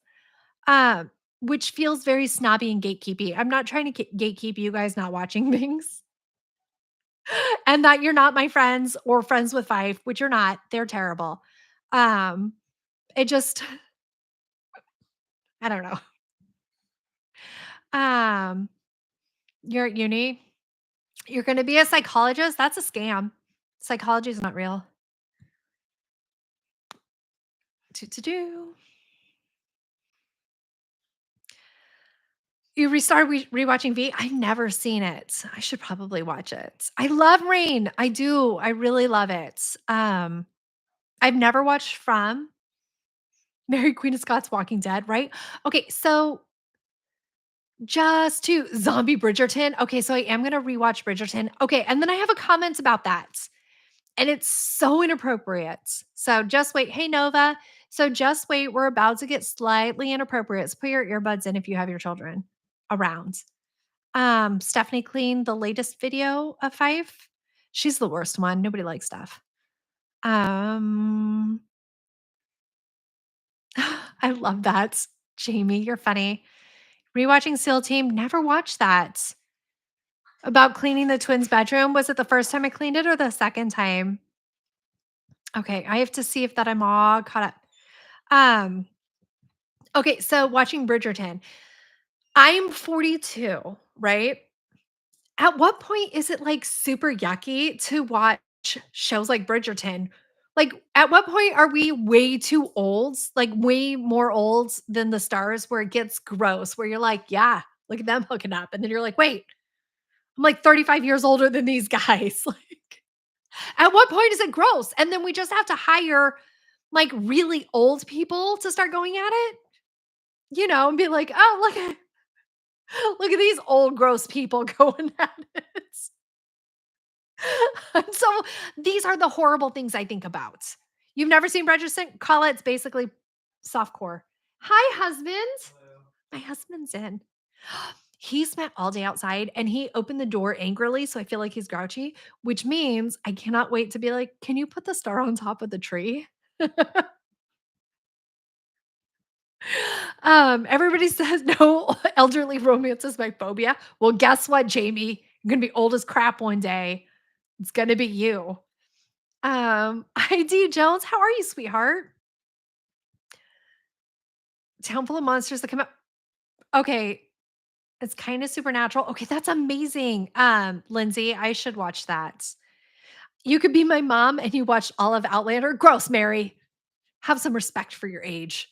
which feels very snobby and gatekeepy. I'm not trying to gatekeep you guys not watching things, and that you're not my friends or friends with Fife, which you're not. They're terrible. Um, it just I don't know. Um, you're at uni, you're gonna be a psychologist, that's a scam. Psychology is not real. Do. You restarted rewatching V? I've never seen it. I should probably watch it. I love Rain. I do. I really love it. I've never watched From, Mary Queen of Scots, Walking Dead, right? Okay, so just to Zombie Bridgerton. Okay, so I am gonna rewatch Bridgerton. Okay, and then I have a comment about that. And it's so inappropriate. So just wait. Hey, Nova. So just wait. We're about to get slightly inappropriate. So put your earbuds in if you have your children around. Stephanie cleaned the latest video of Five. She's the worst one. Nobody likes Steph. Um, I love that. Jamie, you're funny. Rewatching SEAL Team, never watched that. About cleaning the twins' bedroom, was it the first time I cleaned it or the second time? Okay, I have to see if that I'm all caught up. Um, okay, so watching Bridgerton. I'm 42, right? At what point is it, like, super yucky to watch shows like Bridgerton? Like, at what point are we way too old, like, way more old than the stars where it gets gross, where you're like, "Yeah, look at them hooking up," and then you're like, "Wait, I'm, like, 35 years older than these guys." Like, at what point is it gross? And then we just have to hire, like, really old people to start going at it, and be like, "Oh, look at these old gross people going at it." So these are the horrible things I think about. You've never seen Bridgerton? Call it, it's basically softcore. Hi, husband. My husband's in. He spent all day outside and he opened the door angrily. So I feel like he's grouchy, which means I cannot wait to be like, can you put the star on top of the tree? Everybody says no elderly romance is my phobia. Well, guess what, Jamie? You're gonna be old as crap one day. It's gonna be you. ID Jones, how are you, sweetheart? Town full of monsters that come out. Okay, it's kinda supernatural. Okay, that's amazing. Lindsay, I should watch that. You could be my mom and you watched all of Outlander. Gross, Mary. Have some respect for your age.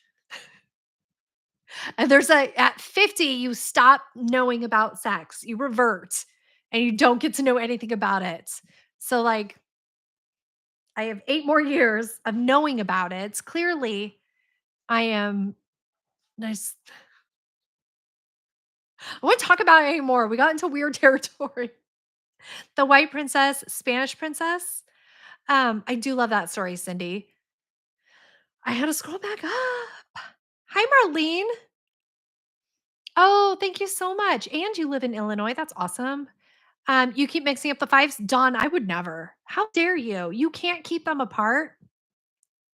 And there's a at 50, you stop knowing about sex. You revert and you don't get to know anything about it. So, like, I have 8 more years of knowing about it. Clearly, I am nice. I won't talk about it anymore. We got into weird territory. The White Princess, Spanish Princess. I do love that story, Cindy. I had to scroll back up. Hi, Marlene. Oh, thank you so much. And you live in Illinois. That's awesome. You keep mixing up the fives. Dawn, I would never. How dare you? You can't keep them apart.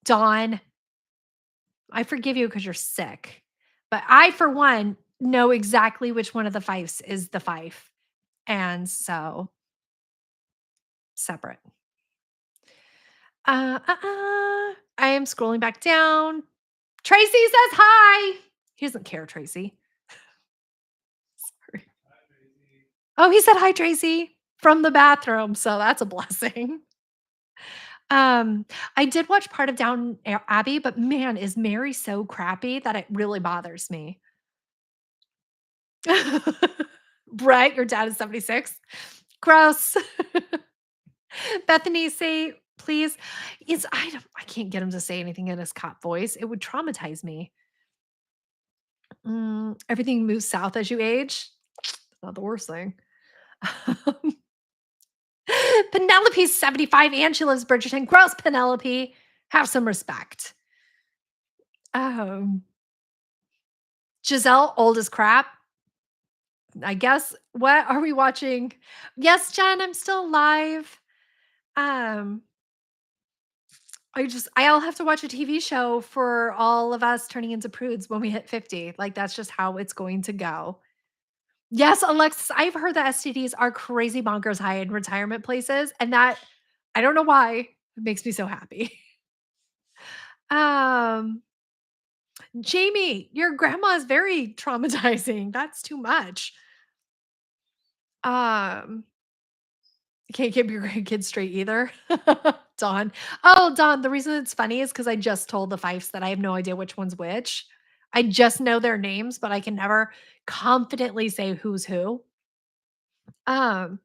Dawn, I forgive you because you're sick. But I, for one, know exactly which one of the fives is the five. And so separate. I am scrolling back down. Tracy says hi. He doesn't care, Tracy. Sorry. Oh, he said hi, Tracy, from the bathroom. So that's a blessing. I did watch part of Abbey, but man, is Mary so crappy that it really bothers me. Brett, your dad is 76. Gross. Bethany, say please. I can't get him to say anything in his cop voice. It would traumatize me. Everything moves south as you age. Not the worst thing. Penelope's 75 and she lives Bridgerton. Gross, Penelope. Have some respect. Um, Giselle, old as crap. I guess. What are we watching? Yes, Jen, I'm still alive. Um, I'll have to watch a TV show for all of us turning into prudes when we hit 50. Like that's just how it's going to go. Yes, Alexis, I've heard that STDs are crazy bonkers high in retirement places, and that I don't know why, it makes me so happy. Um, Jamie, your grandma is very traumatizing. That's too much. Um, you can't keep your grandkids straight either. Dawn. Oh, Dawn, the reason it's funny is because I just told the Fifes that I have no idea which one's which. I just know their names, but I can never confidently say who's who. Um,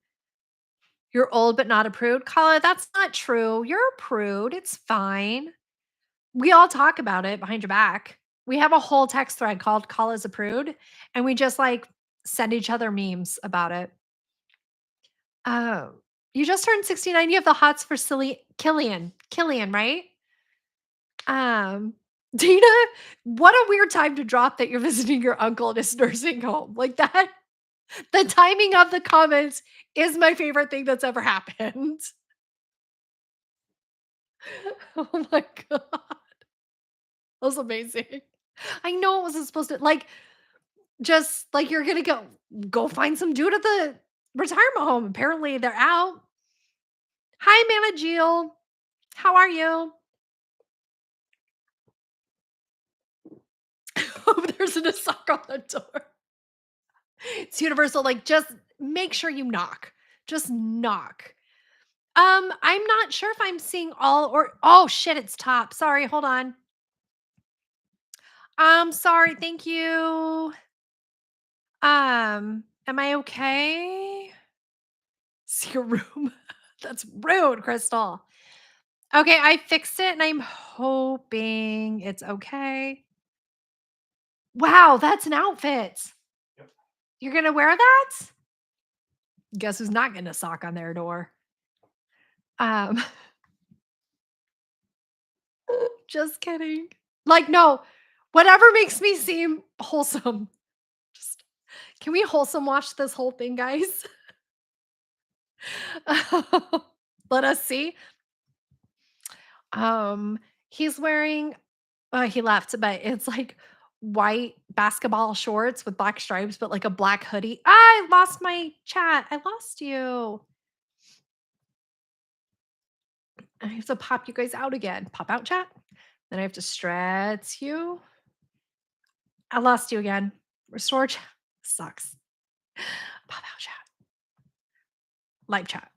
you're old but not a prude. Kala, that's not true. You're a prude. It's fine. We all talk about it behind your back. We have a whole text thread called Kala's a prude, and we just like send each other memes about it. Oh, you just turned 69. You have the hots for silly Killian. Killian, right? Um, Dina, what a weird time to drop that you're visiting your uncle in his nursing home. Like that, the timing of the comments is my favorite thing that's ever happened. Oh my god. That was amazing. I know it wasn't supposed to like just like you're gonna go find some dude at the retirement home. Apparently they're out. Hi, Mama Jill. How are you? Oh, there's a sock on the door. It's universal. Like, just make sure you knock. Just knock. I'm not sure if I'm seeing all or oh shit, it's top. Sorry, hold on. Sorry, thank you. Am I okay? See your room. That's rude, Crystal. Okay, I fixed it and I'm hoping it's okay. Wow, that's an outfit. You're gonna wear that? Guess who's not gonna sock on their door? Um, just kidding. Like, no, whatever makes me seem wholesome. Just can we wholesome watch this whole thing, guys? Let us see. Um, he's wearing he left, but it's like white basketball shorts with black stripes, but like a black hoodie. I lost my chat. I lost you. I have to pop you guys out again. Pop out chat. Then I have to stretch you. I lost you again. Restore chat. Sucks. Pop out chat. Live chat.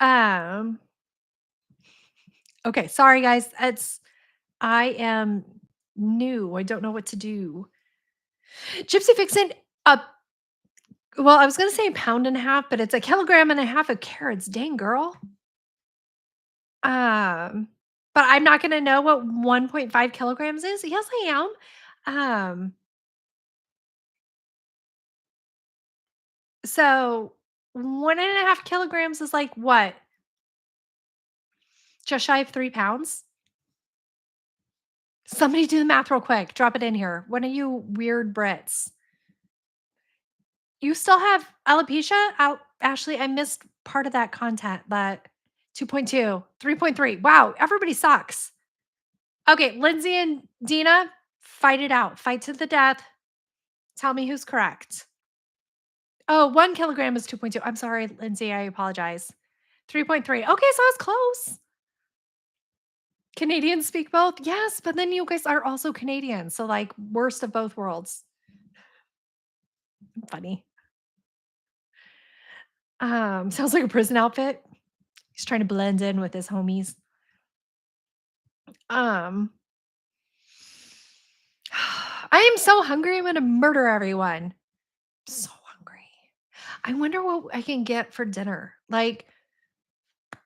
Um, okay, sorry guys. I am new. I don't know what to do. Gypsy Vixen, well, I was gonna say a pound and a half, but it's a kilogram and a half of carrots. Dang girl. Um, but I'm not gonna know what 1.5 kilograms is. Yes, I am. So 1.5 kilograms is like what? Just shy of 3 pounds? Somebody do the math real quick. Drop it in here. One of you weird Brits. You still have alopecia? Ashley, I missed part of that content, but 2.2, 3.3. Wow, everybody sucks. Okay, Lindsay and Dina, fight it out. Fight to the death. Tell me who's correct. Oh, 1 kilogram is 2.2. I'm sorry, Lindsay. I apologize. 3.3. Okay, so it's close. Canadians speak both? Yes, but then you guys are also Canadian. So, like, worst of both worlds. Funny. Sounds like a prison outfit. He's trying to blend in with his homies. Um, I am so hungry. I'm gonna murder everyone. So hungry. I wonder what I can get for dinner. Like,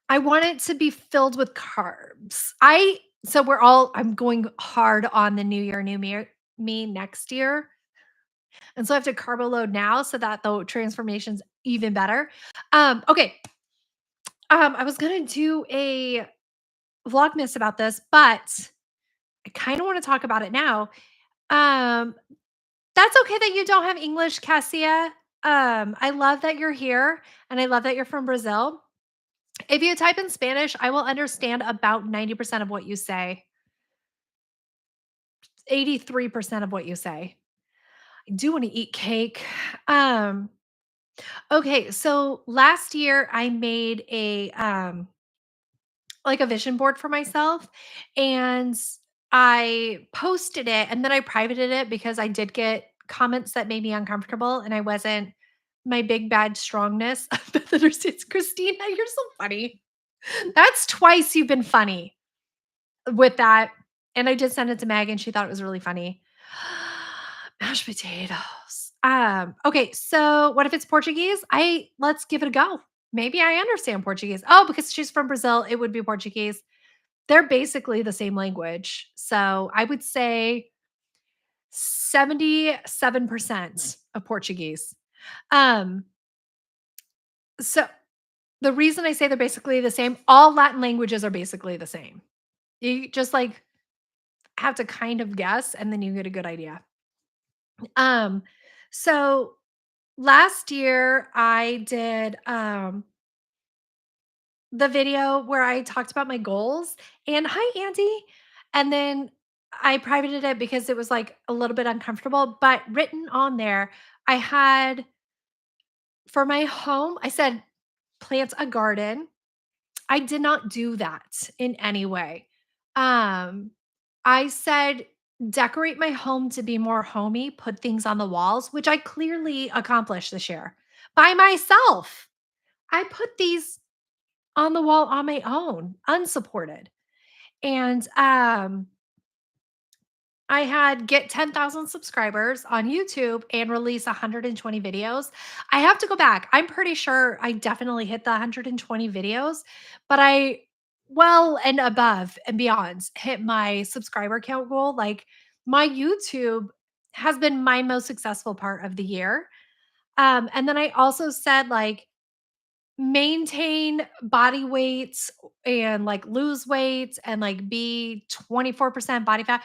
I want it to be filled with carbs. I'm going hard on the new year, me next year. And so I have to carbo load now so that the transformation's even better. Okay. I was gonna do a vlogmas about this, but I kind of want to talk about it now. Um, that's okay that you don't have English, Cassia. I love that you're here and I love that you're from Brazil. If you type in Spanish, I will understand about 90% of what you say, 83% of what you say. I do want to eat cake. Um, okay, so last year I made a like a vision board for myself and I posted it and then I privated it because I did get comments that made me uncomfortable and I wasn't my big bad strongness. Beth understands Christina, you're so funny. That's twice you've been funny with that. And I did send it to Meg and she thought it was really funny. Mashed potatoes. Okay, so what if it's Portuguese? Let's give it a go. Maybe I understand Portuguese. Oh, because she's from Brazil, it would be Portuguese. They're basically the same language. So I would say 77% of Portuguese. Um, so the reason I say they're basically the same, all Latin languages are basically the same. You just like have to kind of guess and then you get a good idea. Um, so last year I did the video where I talked about my goals and hi Andy. And then I privated it because it was like a little bit uncomfortable, but written on there, I had For my home, I said plant a garden. I did not do that in any way. Um, I said decorate my home to be more homey, put things on the walls, which I clearly accomplished this year by myself. I put these on the wall on my own, unsupported. And I had get 10,000 subscribers on YouTube and release 120 videos. I have to go back. I'm pretty sure I definitely hit the 120 videos, but I well and above and beyond hit my subscriber count goal. Like my YouTube has been my most successful part of the year. And then I also said like maintain body weights and like lose weight and like be 24% body fat.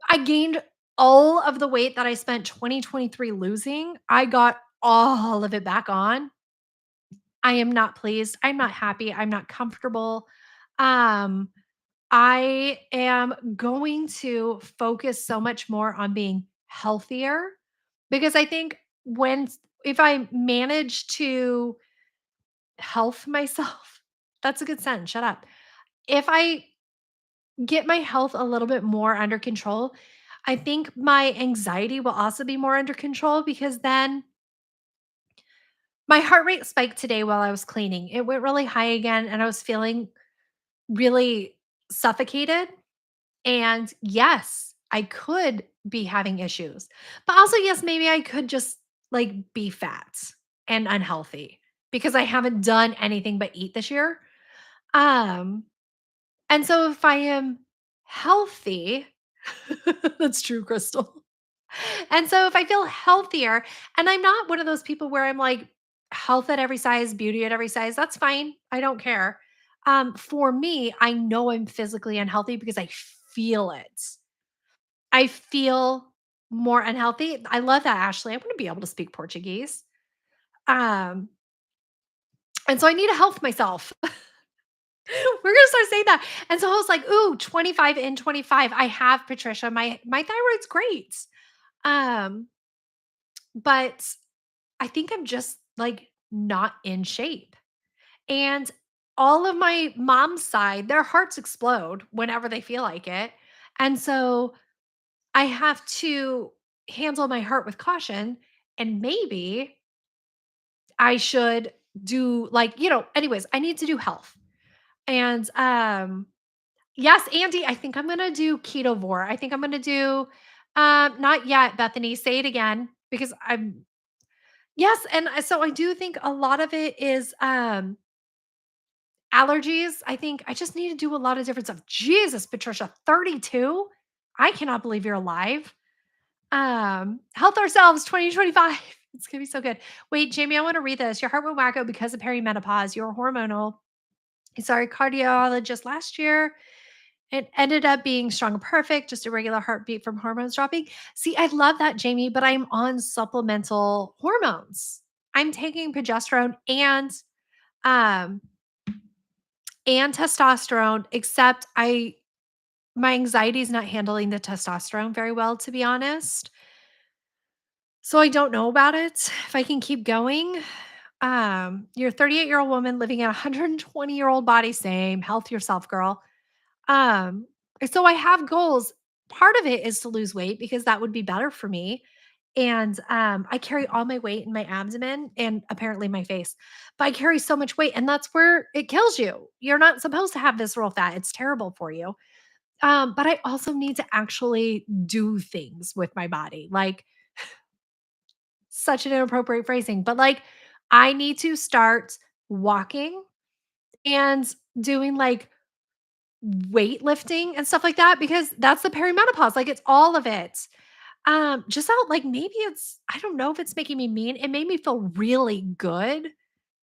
I gained all of the weight that I spent 2023 losing. I got all of it back on. I am not pleased. I'm not happy. I'm not comfortable. Um, I am going to focus so much more on being healthier because I think when if I manage to health myself, that's a good sentence. Shut up. If I get my health a little bit more under control, I think my anxiety will also be more under control because then my heart rate spiked today while I was cleaning. It went really high again and I was feeling really suffocated. And yes, I could be having issues. But also, yes, maybe I could just like be fat and unhealthy because I haven't done anything but eat this year. Um, and so if I am healthy, that's true, Crystal. And so if I feel healthier, and I'm not one of those people where I'm like health at every size, beauty at every size, that's fine. I don't care. For me, I know I'm physically unhealthy because I feel it. I feel more unhealthy. I love that, Ashley. I want to be able to speak Portuguese. Um, and so I need to health myself. We're gonna start saying that. And so I was like, ooh, 25 in 25. I have Patricia. My thyroid's great. Um, but I think I'm just like not in shape. And all of my mom's side, their hearts explode whenever they feel like it. And so I have to handle my heart with caution. And maybe I should do like, anyways, I need to do health. And yes, Andy, I think I'm gonna do ketovore. I think I'm gonna do not yet, Bethany. Say it again because I'm yes, and so I do think a lot of it is allergies. I think I just need to do a lot of different stuff. Jesus, Patricia, 32? I cannot believe you're alive. Health ourselves 2025. It's gonna be so good. Wait, Jamie, I want to read this. Your heart went wacko because of perimenopause. You're hormonal. Sorry, cardiologist last year. It ended up being strong and perfect, just a regular heartbeat from hormones dropping. See, I love that, Jamie, but I'm on supplemental hormones. I'm taking progesterone um and testosterone, except I my anxiety is not handling the testosterone very well, to be honest. So I don't know about it. If I can keep going. You're a 38-year-old woman living in a 120-year-old body, same. Health yourself, girl. Um, so I have goals. Part of it is to lose weight because that would be better for me. And I carry all my weight in my abdomen and apparently my face. But I carry so much weight, and that's where it kills you. You're not supposed to have visceral fat. It's terrible for you. But I also need to actually do things with my body. Like such an inappropriate phrasing, but like I need to start walking and doing like weightlifting and stuff like that because that's the perimenopause, like, it's all of it. Just out like, maybe it's I don't know if it's making me mean, it made me feel really good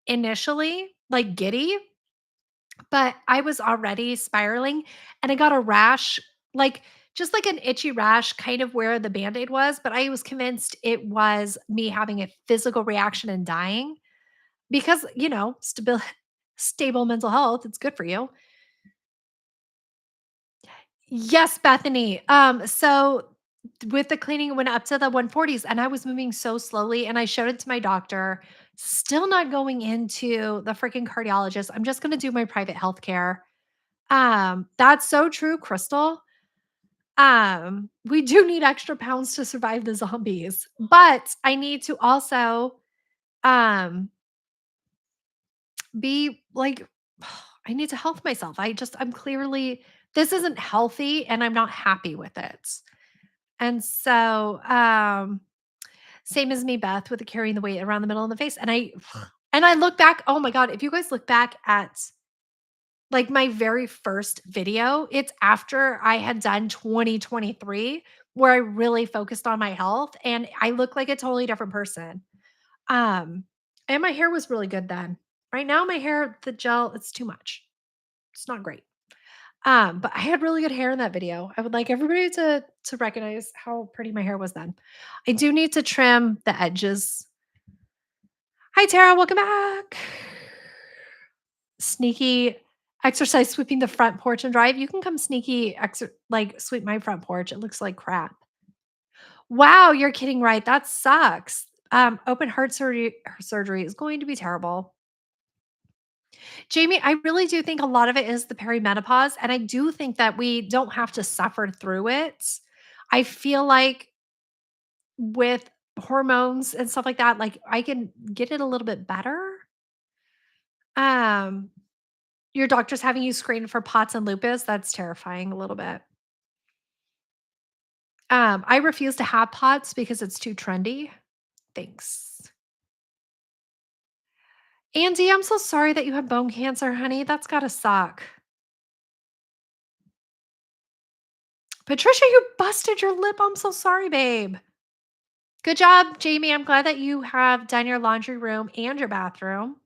initially, like, giddy, but I was already spiraling, and I got a rash, like, just like an itchy rash kind of where the Band-Aid was, but I was convinced it was me having a physical reaction and dying because, stable mental health, it's good for you. Yes, Bethany. So with the cleaning, it went up to the 140s and I was moving so slowly and I showed it to my doctor. Still not going into the freaking cardiologist. I'm just gonna do my private healthcare. That's so true, Crystal. We do need extra pounds to survive the zombies, but I need to also um be like I need to health myself. I'm clearly this isn't healthy and I'm not happy with it. And so same as me, Beth, with the carrying the weight around the middle of the face. And I look back, oh my God, if you guys look back at like my very first video, it's after I had done 2023 where I really focused on my health and I look like a totally different person. Um, and my hair was really good then. Right now, my hair, the gel, it's too much. It's not great. But I had really good hair in that video. I would like everybody to recognize how pretty my hair was then. I do need to trim the edges. Hi, Tara. Welcome back. Sneaky exercise sweeping the front porch and drive. You can come sneaky like sweep my front porch. It looks like crap. Wow, you're kidding, right? That sucks. Open heart surgery is going to be terrible. Jamie, I really do think a lot of it is the perimenopause, and I do think that we don't have to suffer through it. I feel like with hormones and stuff like that, like I can get it a little bit better. Um, your doctor's having you screened for POTS and lupus. That's terrifying a little bit. I refuse to have POTS because it's too trendy. Thanks. Andy, I'm so sorry that you have bone cancer, honey. That's gotta suck. Patricia, you busted your lip. I'm so sorry, babe. Good job, Jamie. I'm glad that you have done your laundry room and your bathroom.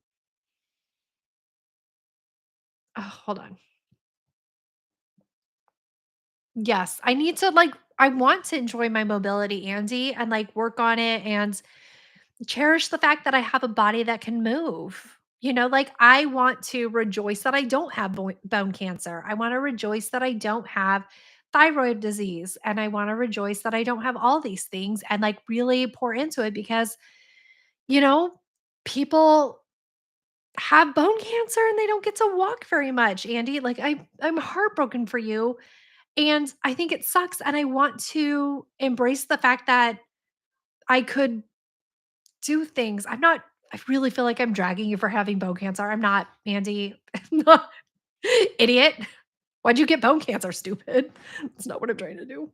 Oh, hold on. Yes, I need to I want to enjoy my mobility, Andy, and like work on it and cherish the fact that I have a body that can move. Like I want to rejoice that I don't have bone cancer. I want to rejoice that I don't have thyroid disease. And I want to rejoice that I don't have all these things and like really pour into it because, you know, people have bone cancer and they don't get to walk very much, Andy. Like I'm heartbroken for you and I think it sucks and I want to embrace the fact that I could do things. I really feel like I'm dragging you for having bone cancer. I'm not, Andy. I'm not idiot. Why'd you get bone cancer, stupid? That's not what I'm trying to do.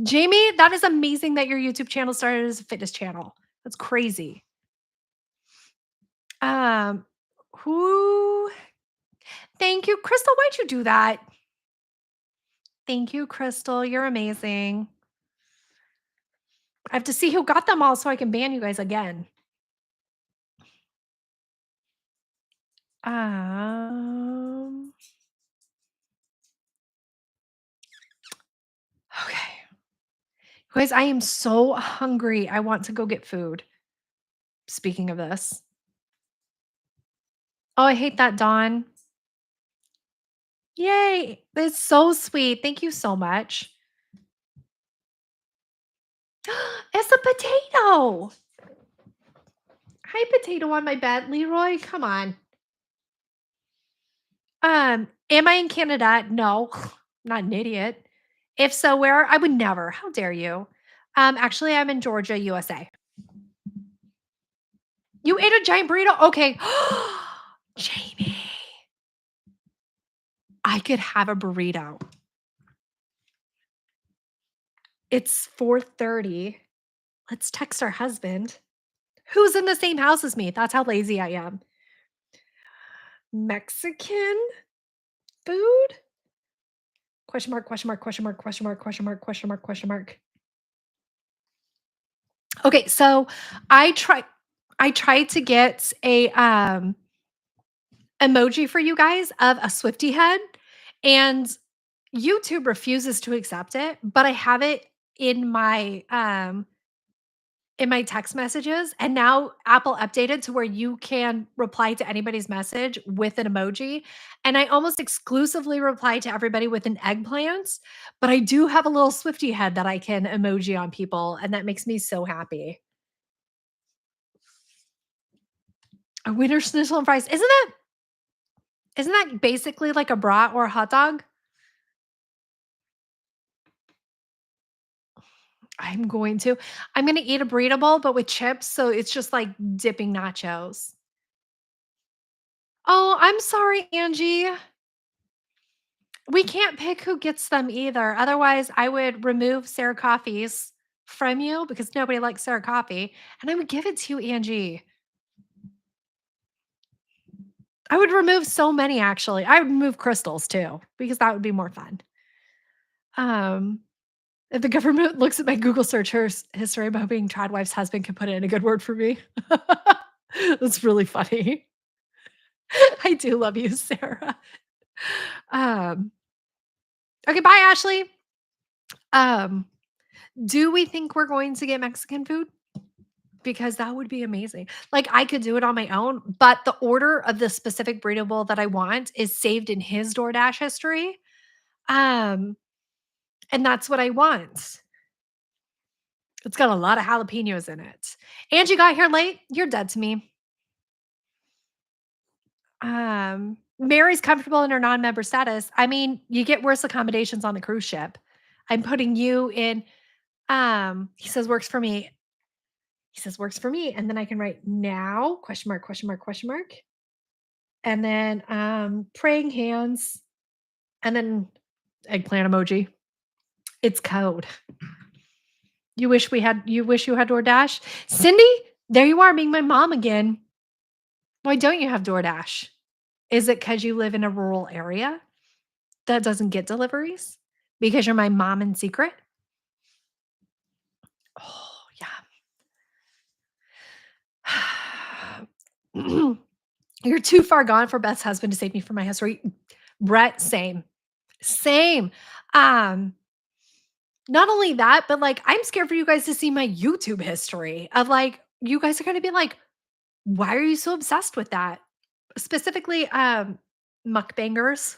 Jamie, that is amazing that your YouTube channel started as a fitness channel. That's crazy. Um, who Thank you. Crystal, why'd you do that? Thank you, Crystal. You're amazing. I have to see who got them all so I can ban you guys again. Um, okay. Guys, I am so hungry. I want to go get food. Speaking of this. Oh, I hate that, Dawn. Yay. That's so sweet. Thank you so much. It's a potato. Hi, potato on my bed. Leroy, come on. Am I in Canada? No, not an idiot. If so, where? I would never. How dare you? Actually, I'm in Georgia, USA. You ate a giant burrito? Okay. Jamie, I could have a burrito. It's 4:30. Let's text our husband. Who's in the same house as me? That's how lazy I am. Mexican food? Question mark, question mark, question mark, question mark, question mark, question mark, question mark. Okay, so I try I tried to get a emoji for you guys of a Swifty head and YouTube refuses to accept it, but I have it in my in my text messages, and now Apple updated to where you can reply to anybody's message with an emoji, and I almost exclusively reply to everybody with an eggplant, but I do have a little Swiftie head that I can emoji on people, and that makes me so happy. A winter schnitzel and fries. Isn't that basically like a brat or a hot dog? I'm going to. I'm gonna eat a burrito bowl, but with chips, so it's just like dipping nachos. Oh, I'm sorry, Angie. We can't pick who gets them either. Otherwise, I would remove Sarah Coffee's from you because nobody likes Sarah Coffee, and I would give it to you, Angie. I would remove so many actually. I would remove crystals too because that would be more fun. Um, if the government looks at my Google search history, I'm hoping Tradwife's husband can put in a good word for me. That's really funny. I do love you, Sarah. Um, okay, bye, Ashley. Um, do we think we're going to get Mexican food? Because that would be amazing. Like, I could do it on my own, but the order of the specific burrito bowl that I want is saved in his DoorDash history. Um, and that's what I want. It's got a lot of jalapenos in it. Angie got here late. You're dead to me. Mary's comfortable in her non-member status. I mean, you get worse accommodations on the cruise ship. I'm putting you in. He says works for me. He says works for me, and then I can write now question mark question mark question mark, and then praying hands, and then eggplant emoji. It's code. You wish you had DoorDash, Cindy. There you are, being my mom again. Why don't you have DoorDash? Is it because you live in a rural area that doesn't get deliveries? Because you're my mom in secret? Oh, yeah. You're too far gone for Beth's husband to save me from my history. Brett, same. Same. Um, Not only that, but like I'm scared for you guys to see my YouTube history of like you guys are gonna be like, why are you so obsessed with that? Specifically, mukbangers.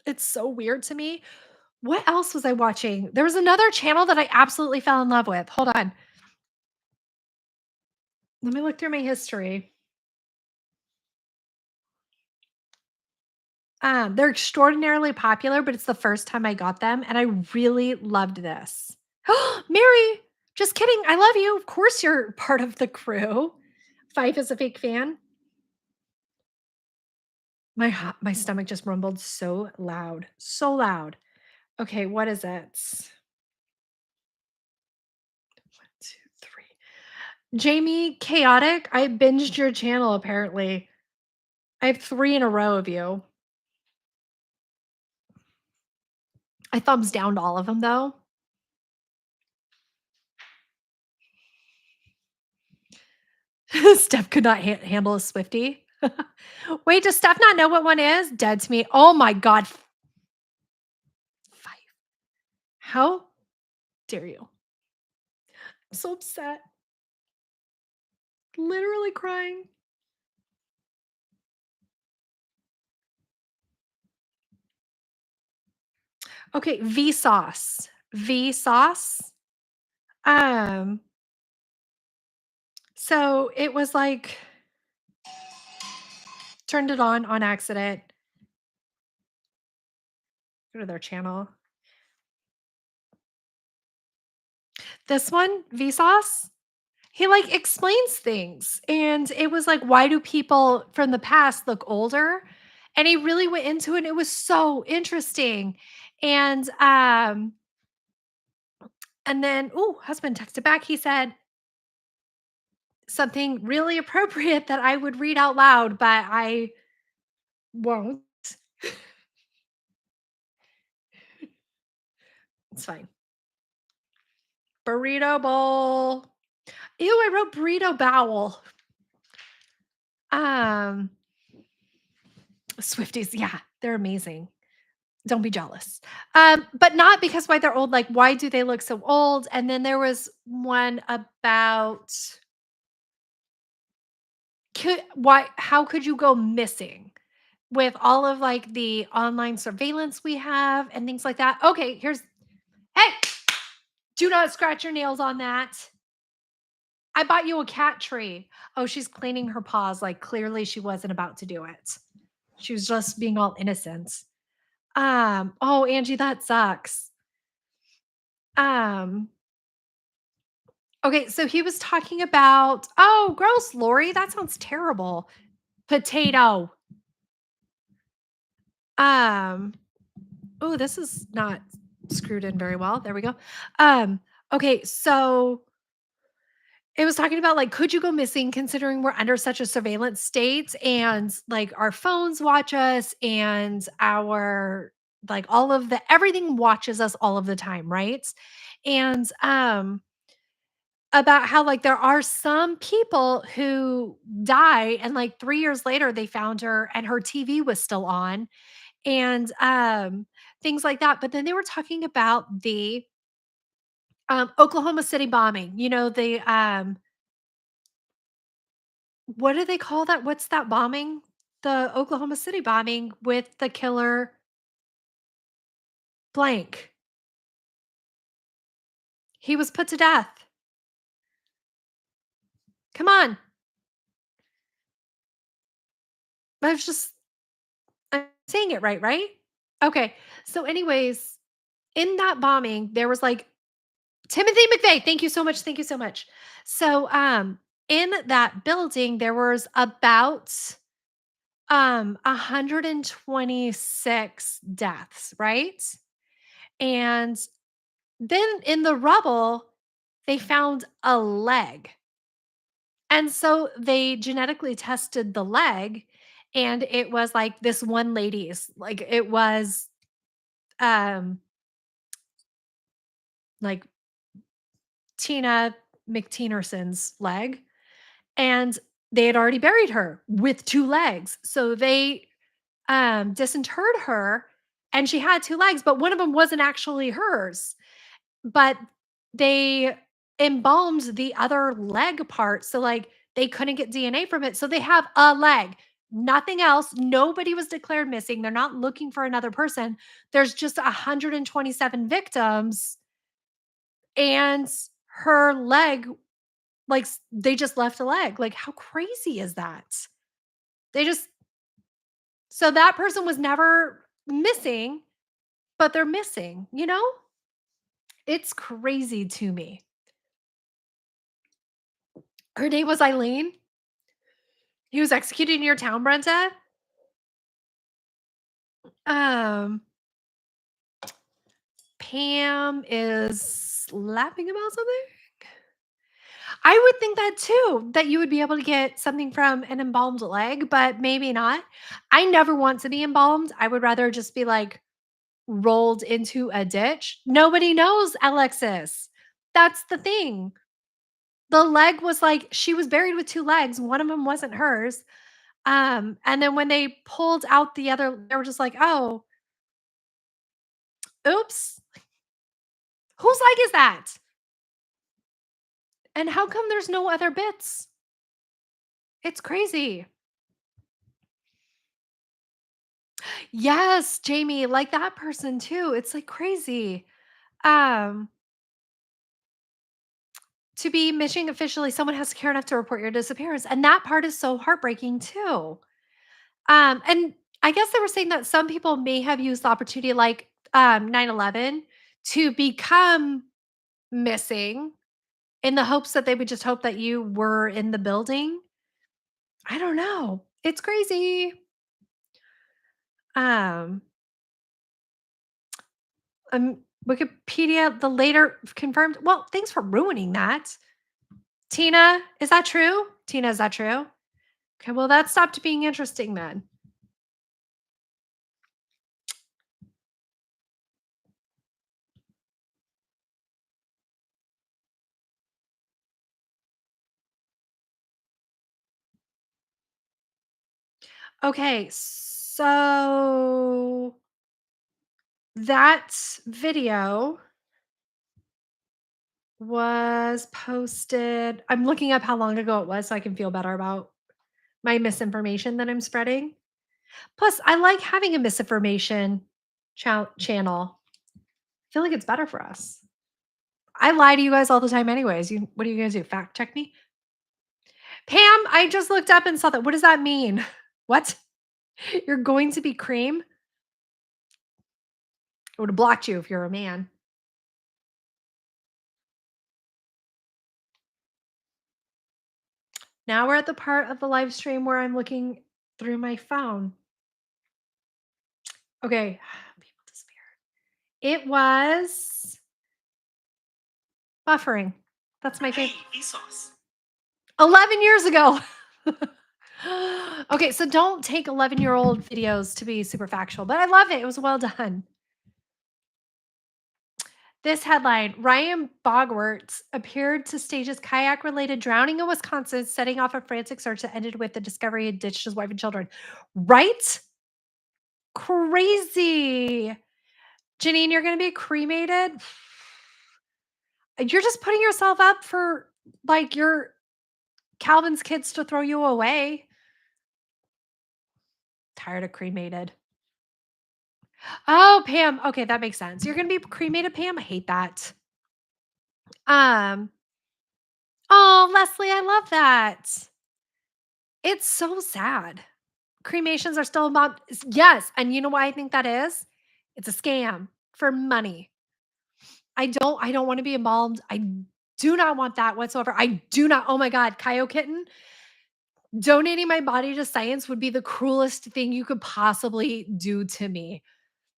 It's so weird to me. What else was I watching? There was another channel that I absolutely fell in love with. Hold on. Let me look through my history. They're extraordinarily popular, but it's the first time I got them, and I really loved this. Mary, just kidding. I love you. Of course, you're part of the crew. Fife is a fake fan. My stomach just rumbled so loud, so loud. Okay, what is it? 2, 3. Jamie, chaotic. I binged your channel. Apparently, I have 3 in a row of you. I thumbs downed all of them though. Steph could not handle a Swifty. Wait, does Steph not know what one is? Dead to me. Oh my God. Five. How dare you? I'm so upset. Literally crying. Okay, Vsauce. Vsauce. Um, so it was like turned it on accident. Go to their channel. This one, Vsauce, he like explains things. And it was like, why do people from the past look older? And he really went into it. It was so interesting. And and then, oh, husband texted back. He said something really appropriate that I would read out loud, but I won't. It's fine. Burrito bowl. Ew, I wrote burrito bowel. Um, Swifties, yeah, they're amazing. Don't be jealous. But not because why they're old, like, why do they look so old? And then there was one about why how could you go missing with all of, like, the online surveillance we have and things like that? Okay, here's hey, do not scratch your nails on that. I bought you a cat tree. Oh, she's cleaning her paws, like, clearly she wasn't about to do it. She was just being all innocent. Oh, Angie, that sucks. Um, okay, so he was talking about oh, gross, Lori, that sounds terrible. Potato. Um, oh, this is not screwed in very well. There we go. Um, okay, so it was talking about like, could you go missing considering we're under such a surveillance state and like our phones watch us and our like all of the everything watches us all of the time, right? And about how like there are some people who die and like 3 years later they found her and her TV was still on and things like that. But then they were talking about the Oklahoma City bombing. You know, the what do they call that? What's that bombing? The Oklahoma City bombing with the killer blank. He was put to death. Come on. I was just I'm saying it right, right? Okay. So anyways, in that bombing, there was like Timothy McVeigh. Thank you so much. Thank you so much. So in that building there was about 126 deaths, right? And then in the rubble, they found a leg. And so they genetically tested the leg and it was like this one lady's, like it was um like Tina McTeenerson's leg and they had already buried her with 2 legs. So they disinterred her and she had 2 legs, but one of them wasn't actually hers. But they embalmed the other leg part, so, like, they couldn't get DNA from it, so they have a leg, nothing else, nobody was declared missing, they're not looking for another person, there's just 127 victims, and her leg, like, they just left a leg, like, how crazy is that? They just so that person was never missing, but they're missing, you know? It's crazy to me. Her name was Eileen. He was executed in your town, Brenda? Um, Pam is laughing about something? I would think that too, that you would be able to get something from an embalmed leg, but maybe not. I never want to be embalmed. I would rather just be like rolled into a ditch. Nobody knows, Alexis. That's the thing. The leg was like she was buried with 2 legs. One of them wasn't hers. And then when they pulled out the other, they were just like, "Oh, oops. Whose leg is that? And how come there's no other bits?" It's crazy. Yes, Jamie, like that person too. It's like crazy. Um, to be missing officially, someone has to care enough to report your disappearance. And that part is so heartbreaking too. And I guess they were saying that some people may have used the opportunity like 9/11 to become missing in the hopes that they would just hope that you were in the building. I don't know. It's crazy. Um, Wikipedia, the later confirmed. Well, thanks for ruining that. Tina, is that true? Tina, is that true? Okay, well, that stopped being interesting then. Okay, so That video was posted. I'm looking up how long ago it was so I can feel better about my misinformation that I'm spreading. Plus, I like having a misinformation channel. I feel like it's better for us. I lie to you guys all the time anyways. What do you guys do? Fact check me? Pam, I just looked up and saw that. What does that mean? What? You're going to be cream? I would have blocked you if you're a man. Now we're at the part of the live stream where I'm looking through my phone. Okay. People disappeared. It was buffering. That's my favorite. Vsauce. 11 years ago. Okay, so don't take 11-year-old videos to be super factual, but I love it. It was well done. This headline, Ryan Bogwarts appeared to stage his kayak-related drowning in Wisconsin, setting off a frantic search that ended with the discovery he ditched his wife and children. Right? Crazy. Janine, you're going to be cremated? You're just putting yourself up for, like, your Calvin's kids to throw you away. Tired of cremated. Oh, Pam. Okay, that makes sense. You're going to be cremated, Pam? I hate that. Um, oh, Leslie, I love that. It's so sad. Cremations are still about, yes, and you know why I think that is? It's a scam for money. I don't want to be embalmed. I do not want that whatsoever. I do not. Oh my God, Kaio Kitten, donating my body to science would be the cruelest thing you could possibly do to me.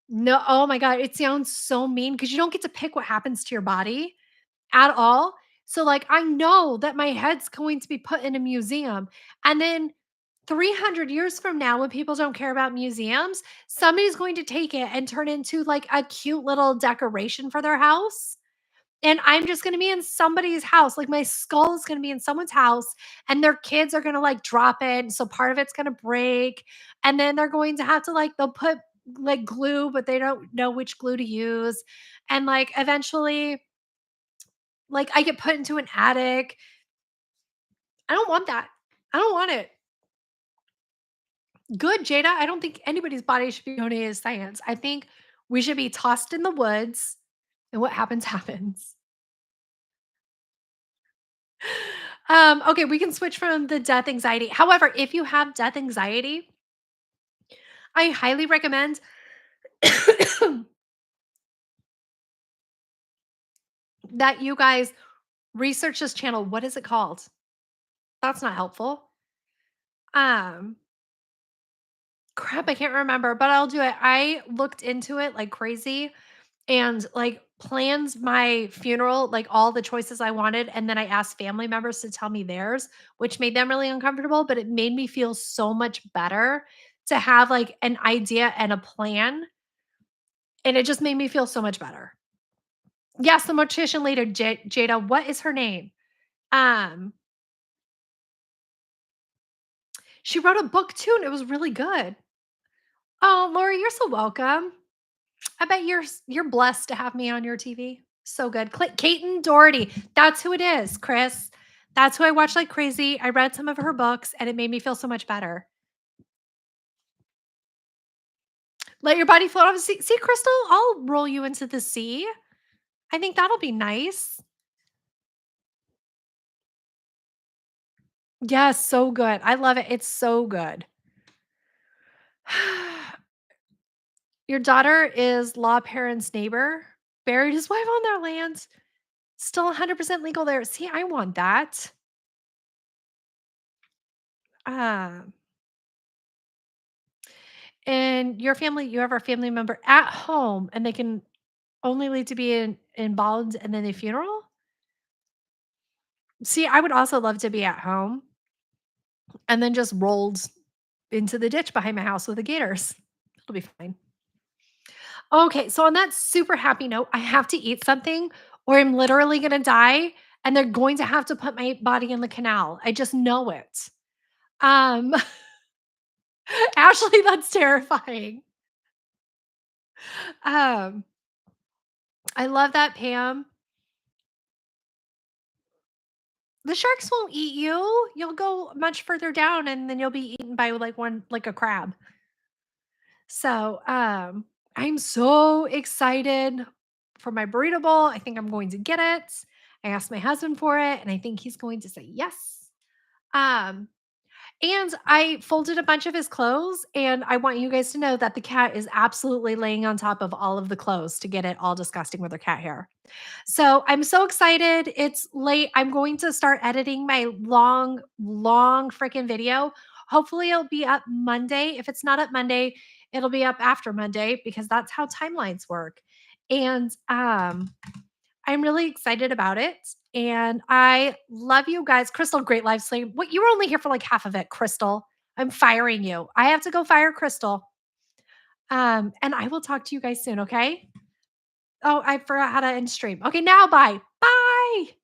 No, oh my God, it sounds so mean because you don't get to pick what happens to your body at all. So, like, I know that my head's going to be put in a museum. And then 300 years from now, when people don't care about museums, somebody's going to take it and turn into like a cute little decoration for their house. And I'm just going to be in somebody's house. Like my skull is going to be in someone's house, and their kids are going to like drop it. So part of it's going to break. And then they're going to have to like, they'll put like glue, but they don't know which glue to use. And like eventually, like I get put into an attic. I don't want that. I don't want it. Good, Jada. I don't think anybody's body should be donated to science. I think we should be tossed in the woods, and what happens, happens. Okay, we can switch from the death anxiety. However, if you have death anxiety, I highly recommend that you guys research this channel. What is it called? That's not helpful. Um, Crap, I can't remember, but I'll do it. I looked into it like crazy and like planned my funeral, like all the choices I wanted. And then I asked family members to tell me theirs, which made them really uncomfortable, but it made me feel so much better to have like an idea and a plan. And it just made me feel so much better. Yes, the mortician later, Jada, what is her name? Um, she wrote a book too, and it was really good. Oh, Lori, you're so welcome. I bet you're blessed to have me on your TV. So good. Caitlin Doherty. That's who it is, Chris. That's who I watch like crazy. I read some of her books and it made me feel so much better. Let your body float off. See, Crystal, I'll roll you into the sea. I think that'll be nice. Yes, so good. I love it. It's so good. Your daughter is law parent's neighbor, buried his wife on their land, still 100% legal there. See, I want that. Um, and your family, you have a family member at home and they can only leave to be involved and then a funeral? See, I would also love to be at home and then just rolled into the ditch behind my house with the gators. It'll be fine. Okay, so on that super happy note, I have to eat something or I'm literally going to die and they're going to have to put my body in the canal. I just know it. Um Ashley, that's terrifying. Um, I love that, Pam. The sharks won't eat you. You'll go much further down and then you'll be eaten by like one like a crab. So, I'm so excited for my burrito bowl. I think I'm going to get it. I asked my husband for it and I think he's going to say yes. Um, and I folded a bunch of his clothes and I want you guys to know that the cat is absolutely laying on top of all of the clothes to get it all disgusting with her cat hair. So I'm so excited. It's late. I'm going to start editing my long freaking video. Hopefully, it'll be up Monday. If it's not up Monday, it'll be up after Monday because that's how timelines work. And I'm really excited about it. And I love you guys. Crystal, great live stream. What you were only here for like half of it, Crystal. I'm firing you. I have to go fire Crystal. And I will talk to you guys soon, okay? Oh, I forgot how to end stream. Okay, now bye. Bye.